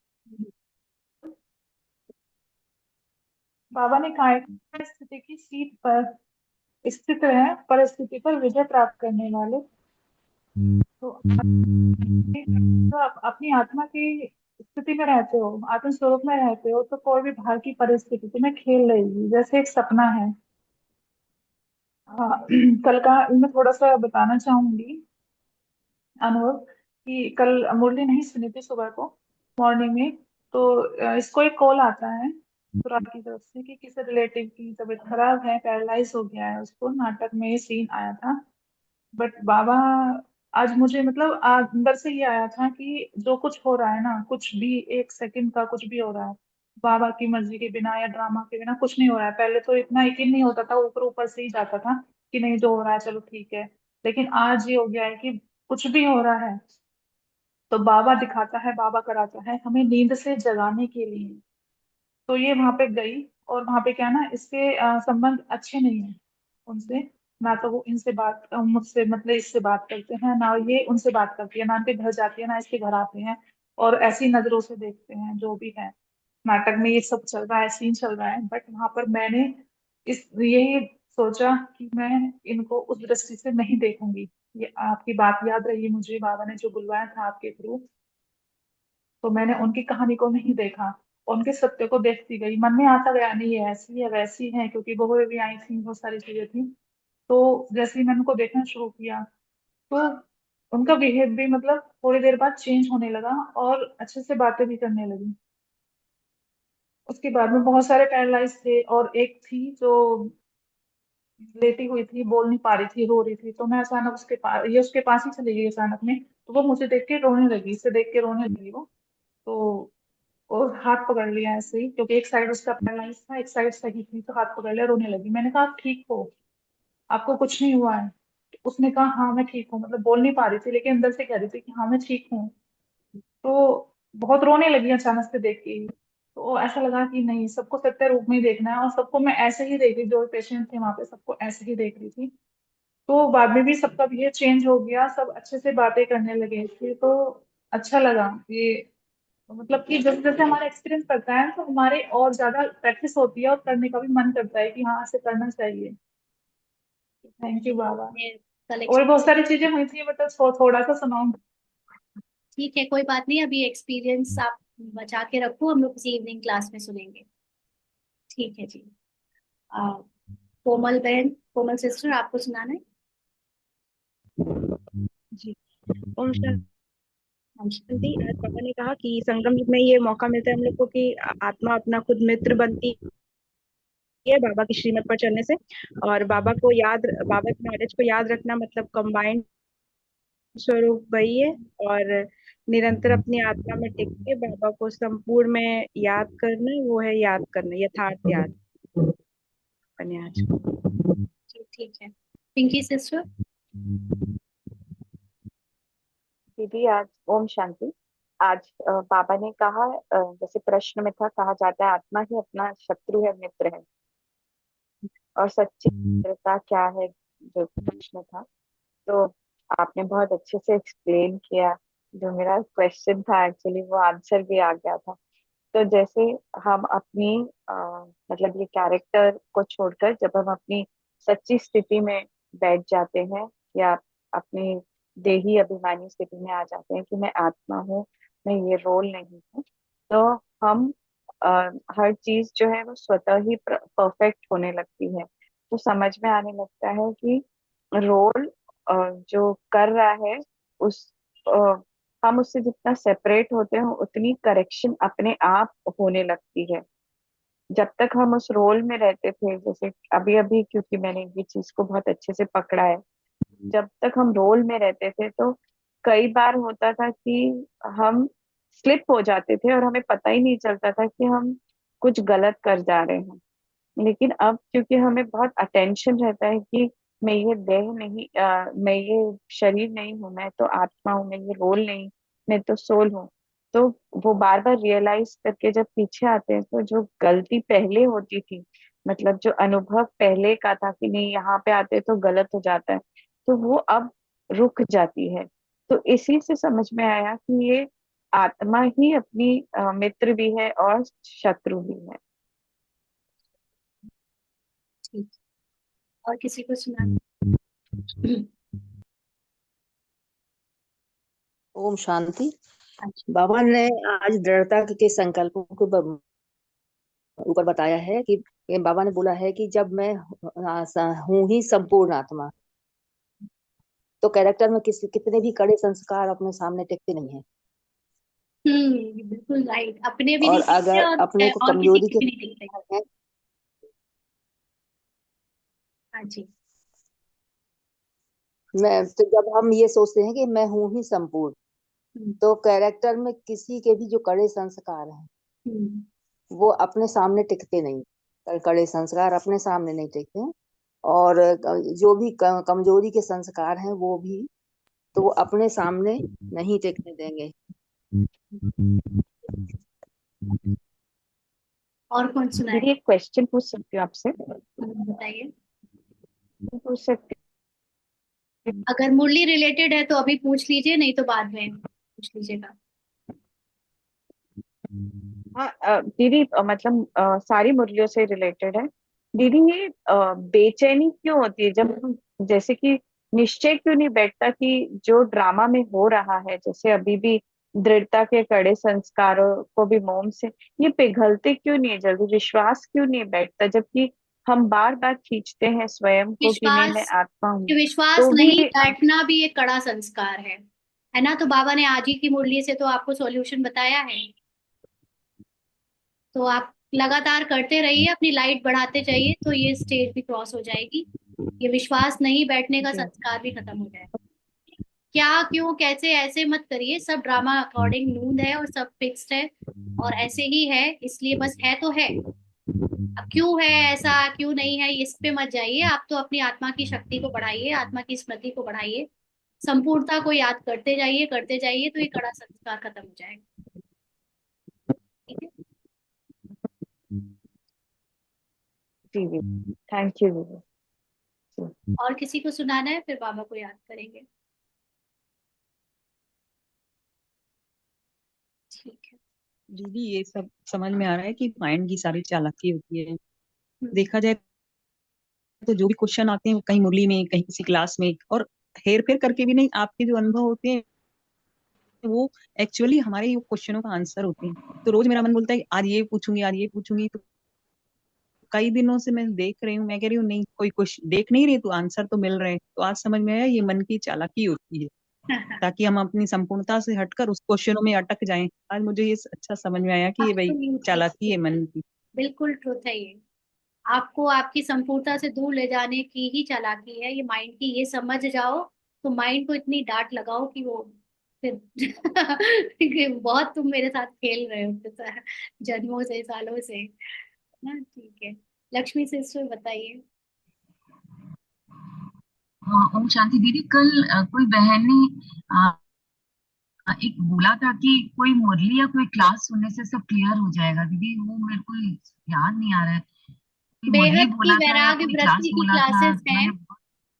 S2: बाबा ने कहा है कि स्थिति की सीट पर स्थित है, परिस्थिति पर विजय प्राप्त करने वाले। तो आप अपनी आत्मा की स्थिति में रहते हो, आत्म स्वरूप में रहते हो, तो कोई भी बाहर की परिस्थिति तुम्हें खेल लेगी, जैसे एक सपना है। कल का मैं थोड़ा सा बताना चाहूंगी अनुभव, कि कल मुरली नहीं सुनी थी सुबह को, मॉर्निंग में। तो इसको एक कॉल आता है सुराग की तरफ से कि किसी रिलेटिव की तबीयत खराब है, पैरालाइज हो गया है, उसको नाटक में ये सीन आया था। बट बाबा, आज मुझे मतलब अंदर से ये आया था कि जो कुछ हो रहा है ना, कुछ भी एक सेकंड का कुछ भी हो रहा है, बाबा की मर्जी के बिना या ड्रामा के बिना कुछ नहीं हो रहा है। पहले तो इतना यकीन नहीं होता था, ऊपर ऊपर से ही जाता था कि नहीं जो हो रहा है चलो ठीक है। लेकिन आज ये हो गया है कि कुछ भी हो रहा है तो बाबा दिखाता है, बाबा कराता है, हमें नींद से जगाने के लिए। तो ये वहां पे गई, और वहां पे क्या ना, इसके संबंध अच्छे नहीं है उनसे। ना तो वो इनसे बात, मुझसे मतलब इससे बात करते हैं, ना ये उनसे बात करती है, ना इनके घर जाती है, ना इसके घर आते हैं। और ऐसी नजरों से देखते हैं जो भी है। नाटक में ये सब चल रहा है, सीन चल रहा है, बट वहां पर मैंने इस यही सोचा कि मैं इनको उस दृष्टि से नहीं देखूंगी। ये आपकी बात याद रही मुझे, बाबा ने जो बुलवाया था आपके थ्रू, तो मैंने उनकी कहानी को नहीं देखा, उनके सत्य को देखती गई। मन में आता गया नहीं ये ऐसी है वैसी है, क्योंकि बहुएं भी आई थी, बहुत सारी चीजें थी। तो जैसे ही मैंने उनको देखना शुरू किया, तो उनका बिहेव भी मतलब थोड़ी देर बाद चेंज होने लगा, और अच्छे से बातें भी करने लगी। उसके बाद में बहुत सारे पैरालाइज थे, और एक थी जो लेटी हुई थी, बोल नहीं पा रही थी, रो रही थी। तो मैं अचानक उसके पास, ये उसके पास ही चली गई अचानक में। तो वो मुझे देख के रोने लगी, इसे देख के रोने लगी वो। तो और हाथ पकड़ लिया ऐसे ही, क्योंकि एक साइड उसका पैरालाइज था, एक साइड सही थी, तो हाथ पकड़ लिया, रोने लगी। मैंने कहा आप ठीक हो, आपको कुछ नहीं हुआ है? तो उसने कहा हाँ मैं ठीक हूँ, मतलब बोल नहीं पा रही थी लेकिन अंदर से कह रही थी कि हाँ मैं ठीक हूँ। तो बहुत रोने लगी अचानक से देख के ही। तो ऐसा लगा कि नहीं, सबको सत्य रूप में ही देखना है, और सबको मैं ऐसे ही देख रही, जो पेशेंट थे वहां पे सबको ऐसे ही देख रही थी। तो बाद में भी सबका बिहेव चेंज हो गया, सब अच्छे से बातें करने लगे थे। तो अच्छा लगा ये, मतलब कि जैसे जैसे हमारा एक्सपीरियंस करता है तो हमारे और ज्यादा प्रैक्टिस होती है, और करने का भी मन करता है कि हाँ ऐसे करना चाहिए। थैंक यू बाबा।
S1: ये कल
S2: और बहुत
S1: एक्सपीरियंस।
S2: सारी चीजें हुई थी, मतलब थोड़ा सा सुनाऊं?
S1: ठीक है, कोई बात नहीं, अभी एक्सपीरियंस आप बचा के रखो, हम लोग किसी इवनिंग क्लास में सुनेंगे। ठीक है जी। आ, कोमल बहन, कोमल सिस्टर, आपको सुनाना है?
S2: जी। ओम
S1: हाँ जी।
S2: शांति। आज पापा ने कहा कि संगम युग में ये मौका मिलता है हम लोग को कि आत्मा अपना खुद मित्र बनती
S3: है बाबा की श्रीमत पर चलने से। और बाबा की नॉलेज को याद रखना मतलब कंबाइंड स्वरूप वही है। और निरंतर अपनी आत्मा में टिक के बाबा को संपूर्ण में याद करना, वो है याद करना, यथार्थ याद बने आज।
S1: जी ठीक है। पिंकी सिस्टर।
S4: दीदी आज ओम शांति। आज बाबा ने कहा, जैसे प्रश्न में था, कहा जाता है आत्मा ही अपना शत्रु है, मित्र है, और सच्ची मित्रता क्या है, जो प्रश्न था। तो आपने बहुत अच्छे से एक्सप्लेन किया। जो मेरा क्वेश्चन था एक्चुअली वो आंसर भी आ गया था। तो जैसे हम अपनी अ, मतलब ये कैरेक्टर को छोड़कर जब हम अपनी सच्ची स्थिति में बैठ जाते हैं, या अपनी देही अभिमानी स्थिति में आ जाते हैं कि मैं आत्मा हूँ, मैं ये रोल नहीं हूँ, तो हम अ, हर चीज जो है वो स्वतः ही परफेक्ट होने लगती है। तो समझ में आने लगता है कि रोल जो कर रहा है, उस अ, हम उससे जितना सेपरेट होते हैं उतनी करेक्शन अपने आप होने लगती है। जब तक हम उस रोल में रहते थे, जैसे अभी अभी क्योंकि मैंने ये चीज को बहुत अच्छे से पकड़ा है, जब तक हम रोल में रहते थे तो कई बार होता था कि हम स्लिप हो जाते थे और हमें पता ही नहीं चलता था कि हम कुछ गलत कर जा रहे हैं। लेकिन अब क्योंकि हमें बहुत अटेंशन रहता है कि मैं ये देह नहीं, मैं ये शरीर नहीं हूँ, मैं तो आत्मा हूँ, मैं ये रोल नहीं, मैं तो सोल हूँ। तो वो बार बार रियलाइज करके जब पीछे आते हैं तो जो गलती पहले होती थी, मतलब जो अनुभव पहले का था कि नहीं यहाँ पे आते तो गलत हो जाता है, तो वो अब रुक जाती है। तो इसी से समझ में आया कि ये आत्मा ही अपनी मित्र भी है और शत्रु भी है।
S1: ठीक। और किसी को सुना।
S5: ओम शांति।
S1: अच्छा।
S5: बाबा ने आज दृढ़ता के संकल्पों के ऊपर बताया है कि बाबा ने बोला है कि जब मैं हूं ही संपूर्ण आत्मा, तो कैरेक्टर में कितने भी कड़े संस्कार अपने सामने टिकते नहीं है।
S1: बिल्कुल राइट। अपने भी
S5: और
S1: नहीं दिखते
S5: अगर अपने को
S1: और किसी
S5: कमजोरी
S1: के
S5: के
S1: भी नहीं दिखते।
S5: है,
S1: हाँ जी।
S5: मैं तो जब हम ये सोचते हैं कि मैं हूं ही संपूर्ण,
S1: हम्म।
S5: तो कैरेक्टर में किसी के भी जो कड़े संस्कार हैं
S1: हम्म।
S5: वो अपने सामने टिकते नहीं। कड़े संस्कार अपने सामने नहीं टिकते। और जो भी कमजोरी के संस्कार हैं वो भी तो वो अपने सामने नहीं टिकने देंगे।
S1: और कौन सुनाए।
S4: दीदी एक क्वेश्चन पूछ सकती हूँ आपसे?
S1: बताइए।
S4: पूछ सकती
S1: अगर मुरली रिलेटेड है तो अभी पूछ लीजिए, नहीं तो बाद में पूछ लीजिएगा।
S4: हाँ दीदी, मतलब सारी मुरलियों से रिलेटेड है। दीदी ये बेचैनी क्यों होती है जब हम, जैसे कि निश्चय क्यों नहीं बैठता कि जो ड्रामा में हो रहा है, जैसे अभी भी दृढ़ता के कड़े संस्कारों को भी मोम से ये पिघलते क्यों नहीं है जल्दी, विश्वास क्यों नहीं बैठता, जबकि हम बार बार खींचते हैं स्वयं को कि नहीं मैं
S1: विश्वास।
S4: आत्मा हूँ,
S1: विश्वास
S4: तो भी।
S1: नहीं बैठना भी एक कड़ा संस्कार है ना। तो बाबा ने आज ही की मुरली से तो आपको सॉल्यूशन बताया है। तो आप लगातार करते रहिए, अपनी लाइट बढ़ाते जाइए, तो ये स्टेज भी क्रॉस हो जाएगी। ये विश्वास नहीं बैठने का
S4: जी
S1: संस्कार भी खत्म हो जाएगा। क्या क्यों कैसे ऐसे मत करिए, सब ड्रामा अकॉर्डिंग नूंद है और सब फिक्स्ड है और ऐसे ही है, इसलिए बस है तो है। अब क्यों है ऐसा, क्यों नहीं है, इस पे मत जाइए। आप तो अपनी आत्मा की शक्ति को बढ़ाइए, आत्मा की स्मृति को बढ़ाइए, संपूर्णता को याद करते जाइए, तो ये कड़ा संस्कार खत्म हो जाएगा। ठीक है।
S4: जी दीदी, थैंक यू दीदी। जी।
S1: और किसी को सुनाना है, फिर बाबा को याद करेंगे। ठीक है।
S6: दीदी ये सब समझ में आ रहा है कि माइंड की सारी चालाकी होती है।
S1: हम्म।
S6: देखा जाए तो जो भी क्वेश्चन आते हैं वो कहीं मुरली में, कहीं किसी क्लास में, और हेर फेर करके भी नहीं, आपके जो अनुभव होते हैं वो एक्चुअली हमारे क्वेश्चनों का आंसर होते हैं। तो रोज मेरा मन बोलता है कि आज ये पूछूंगी, आज ये पूछूंगी। तो कई दिनों से मैं देख रही हूँ, मैं कह रही हूँ नहीं, कोई क्वेश्चन देख नहीं रही तो आंसर तो मिल रहे हैं। तो आज समझ में आया ये मन की चालाकी होती है, ताकि हम अपनी संपूर्णता से हटकर उस क्वेश्चनों में अटक जाएं। आज मुझे ये अच्छा समझ में आया कि ये भाई
S1: Absolutely.
S6: चालाकी है मन की।
S1: बिल्कुल ट्रूथ है ये। आपको आपकी संपूर्णता से दूर ले जाने की ही चालाकी है ये माइंड की, ये समझ जाओ। तो माइंड को इतनी डांट लगाओ कि वो फिर कि बहुत तुम मेरे साथ खेल रहे हो जन्मों से, सालों से ना। ठीक है, लक्ष्मी सिस्टर बताइए।
S7: ओम शांति दीदी। कल कोई बहन ने एक बोला था कि कोई मुरली या कोई क्लास सुनने से सब क्लियर हो जाएगा दीदी, वो मेरे को याद नहीं आ रहा है। कोई मुरली
S1: बेहद की
S7: बोला था या
S1: वैराग्य
S7: कोई क्लास
S1: वृत्ति की
S7: बोला था,
S1: क्लासेस हैं।
S7: मैंने।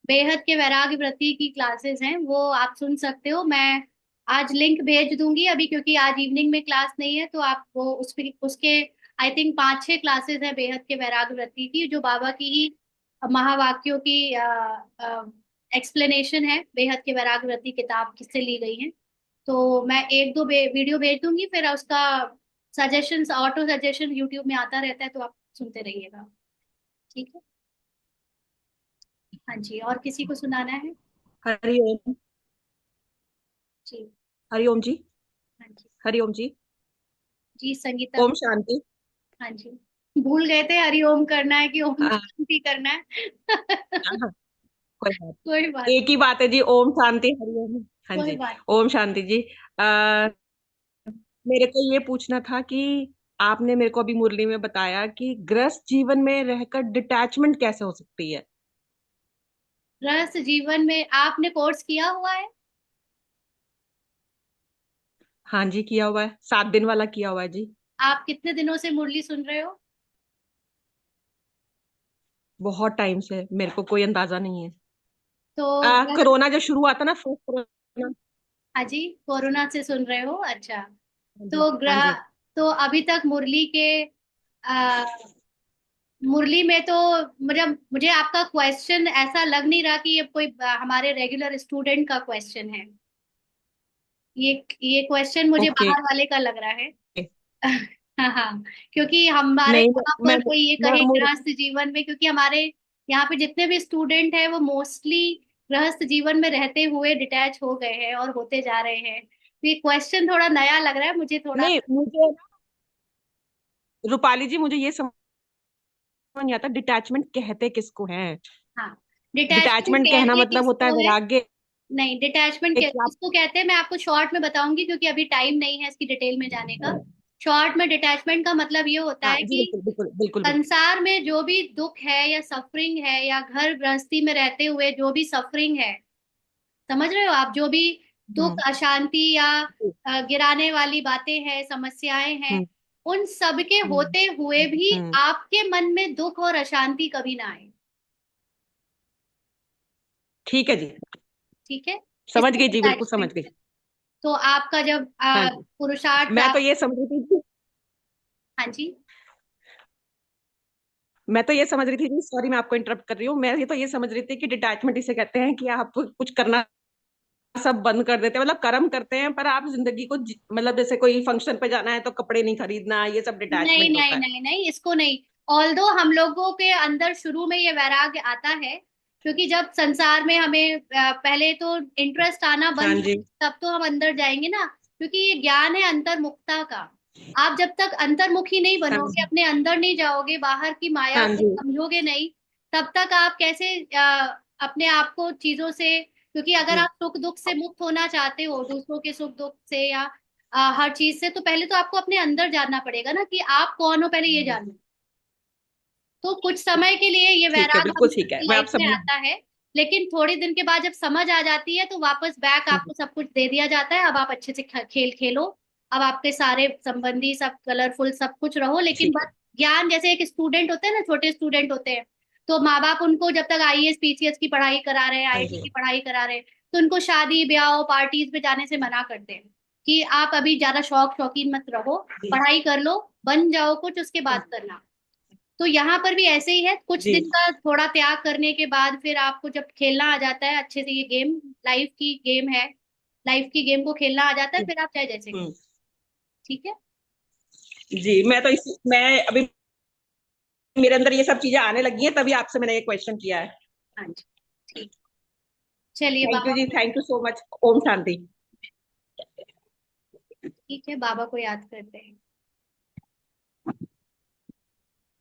S1: बेहद के वैराग्य वृत्ति की क्लासेस हैं, वो आप सुन सकते हो। मैं आज लिंक भेज दूंगी अभी, क्योंकि आज इवनिंग में क्लास नहीं है, तो आप वो उसके आई थिंक 5-6 क्लासेस है बेहद के वैराग्य वृत्ति की, जो बाबा की ही महावाक्यों की एक्सप्लेनेशन है। बेहद के वैराग्य वृत्ति किताब किससे ली गई है। तो मैं एक दो वीडियो भेज दूंगी, फिर उसका सजेशन, ऑटो सजेशन यूट्यूब में आता रहता है, तो आप सुनते रहिएगा। ठीक है। हाँ जी, और किसी को सुनाना है?
S8: हरिओम।
S1: जी।
S8: हरिओम जी।
S1: हाँ जी।
S8: हरिओम जी।
S1: जी संगीता।
S8: ओम शांति।
S1: हाँ जी, भूल गए थे हरिओम करना है कि ओम
S8: हाँ
S1: शांति करना है।
S8: हाँ, कोई बात
S1: कोई बात
S8: नहीं। एक ही बात है जी, ओम शांति हरिओम। हाँ
S1: कोई
S8: जी।
S1: बात
S8: ओम शांति जी। आ, मेरे को ये पूछना था कि आपने मेरे को अभी मुरली में बताया कि गृहस्थ जीवन में रहकर डिटैचमेंट कैसे हो सकती है।
S1: गृहस्थ जीवन में आपने कोर्स किया हुआ है?
S8: हाँ जी, किया हुआ है, 7 दिन वाला किया हुआ है जी।
S1: आप कितने दिनों से मुरली सुन रहे हो?
S8: बहुत टाइम से, मेरे को कोई अंदाजा नहीं है।
S1: तो
S8: कोरोना जब शुरू हुआ था ना, फर्स्ट कोरोना।
S1: हाँ जी, कोरोना से सुन रहे हो, अच्छा।
S8: हाँ जी।
S1: तो
S8: हाँ जी।
S1: तो अभी तक मुरली के आ, मुरली में तो मुझे मुझे आपका क्वेश्चन ऐसा लग नहीं रहा कि ये कोई हमारे रेगुलर स्टूडेंट का क्वेश्चन है। ये क्वेश्चन मुझे
S8: ओके।
S1: बाहर वाले का लग रहा है। हाँ हाँ, क्योंकि हमारे
S8: नहीं,
S1: यहाँ
S8: मैं
S1: पर कोई ये
S8: मैं
S1: कहे
S8: मुर,
S1: गृहस्थ जीवन में, क्योंकि हमारे यहाँ पे जितने भी स्टूडेंट हैं वो मोस्टली गृहस्थ जीवन में रहते हुए डिटैच हो गए हैं और होते जा रहे हैं। तो ये क्वेश्चन थोड़ा नया लग रहा है मुझे, थोड़ा।
S8: नहीं मुझे, रूपाली जी, मुझे ये समझ नहीं आता डिटैचमेंट कहते किसको है।
S1: हाँ, डिटैचमेंट
S8: डिटैचमेंट कहना
S1: कहते
S8: मतलब होता है
S1: किसको है?
S8: वैराग्य।
S1: नहीं, डिटैचमेंट
S8: एक आप।
S1: किसको कहते हैं मैं आपको शॉर्ट में बताऊंगी, क्योंकि अभी टाइम नहीं है इसकी डिटेल में जाने का। शॉर्ट में डिटैचमेंट का मतलब ये होता
S8: हाँ
S1: है
S8: जी,
S1: कि
S8: बिल्कुल बिल्कुल बिल्कुल बिल्कुल।
S1: संसार में जो भी दुख है या सफरिंग है, या घर गृहस्थी में रहते हुए जो भी सफरिंग है, समझ रहे हो आप, जो भी दुख,
S8: हम्म
S1: अशांति या गिराने वाली बातें हैं, समस्याएं हैं,
S8: हम्म
S1: उन सब के
S8: हम्म
S1: होते हुए भी
S8: हम्म।
S1: आपके मन में दुख और अशांति कभी ना आए।
S8: ठीक है जी।
S1: ठीक है,
S8: समझ
S1: इसको
S8: गई जी, बिल्कुल
S1: डिटैचमेंट।
S8: समझ गई।
S1: तो आपका जब
S8: हाँ जी।
S1: पुरुषार्थ
S8: मैं तो
S1: आप।
S8: ये समझ रही थी
S1: हाँ जी।
S8: मैं तो ये समझ रही थी जी, सॉरी मैं आपको इंटरप्ट कर रही हूँ। मैं ये तो ये समझ रही थी कि डिटैचमेंट इसे कहते हैं कि आप कुछ करना सब बंद कर देते हैं, मतलब कर्म करते हैं, पर आप जिंदगी को मतलब जैसे कोई फंक्शन पे जाना है तो कपड़े नहीं खरीदना, ये सब
S1: नहीं
S8: डिटैचमेंट
S1: नहीं
S8: होता है।
S1: नहीं नहीं, इसको नहीं। ऑल्दो हम लोगों के अंदर शुरू में ये वैराग्य आता है, क्योंकि जब संसार में हमें पहले तो इंटरेस्ट आना
S8: हाँ
S1: बंद,
S8: जी।
S1: तब तो हम अंदर जाएंगे ना, क्योंकि ये ज्ञान है अंतर्मुखता का। आप जब तक अंतर्मुखी नहीं
S8: हाँ
S1: बनोगे,
S8: जी।
S1: अपने अंदर नहीं जाओगे, बाहर की माया
S8: हाँ
S1: को
S8: जी।
S1: समझोगे नहीं, तब तक आप कैसे अपने आप को चीजों से, क्योंकि अगर
S8: जी
S1: आप सुख दुख से मुक्त होना चाहते हो, दूसरों के सुख दुख से या हर चीज से, तो पहले तो आपको अपने अंदर जानना पड़ेगा ना कि आप कौन हो, पहले ये जानो। तो कुछ समय के लिए ये
S8: ठीक है,
S1: वैराग हम
S8: बिल्कुल ठीक है, मैं आप
S1: लाइफ में
S8: समझ।
S1: आता है, लेकिन थोड़े दिन के बाद जब समझ आ जाती है तो वापस बैक आपको सब कुछ दे दिया जाता है। अब आप अच्छे से खेल खेलो, अब आपके सारे संबंधी सब कलरफुल सब कुछ रहो, लेकिन
S8: ठीक है।
S1: बस ज्ञान, जैसे एक स्टूडेंट होते हैं ना, छोटे स्टूडेंट होते हैं, तो माँ बाप उनको जब तक आईएएस पीसीएस की पढ़ाई करा रहे हैं,
S8: हाँ
S1: आईटी
S8: जी।
S1: की पढ़ाई करा रहे हैं, तो उनको शादी ब्याह पार्टीज पे जाने से मना करते हैं कि आप अभी ज्यादा शौकीन मत रहो,
S8: जी
S1: पढ़ाई कर लो, बन जाओ कुछ, उसके बाद करना। तो यहाँ पर भी ऐसे ही है, कुछ
S8: जी।
S1: दिन का थोड़ा त्याग करने के बाद फिर आपको जब खेलना आ जाता है अच्छे से, ये गेम लाइफ की गेम है, लाइफ की गेम को खेलना आ जाता है, फिर आप चाहे जैसे करो।
S8: हम्म।
S1: ठीक है।
S8: जी, मैं अभी मेरे अंदर ये सब चीजें आने लगी हैं, तभी आपसे मैंने ये क्वेश्चन किया है।
S1: हाँ जी, ठीक। चलिए
S8: थैंक यू
S1: बाबा
S8: जी,
S1: को,
S8: thank you so much. Om Shanti.
S1: ठीक है, बाबा को याद करते हैं।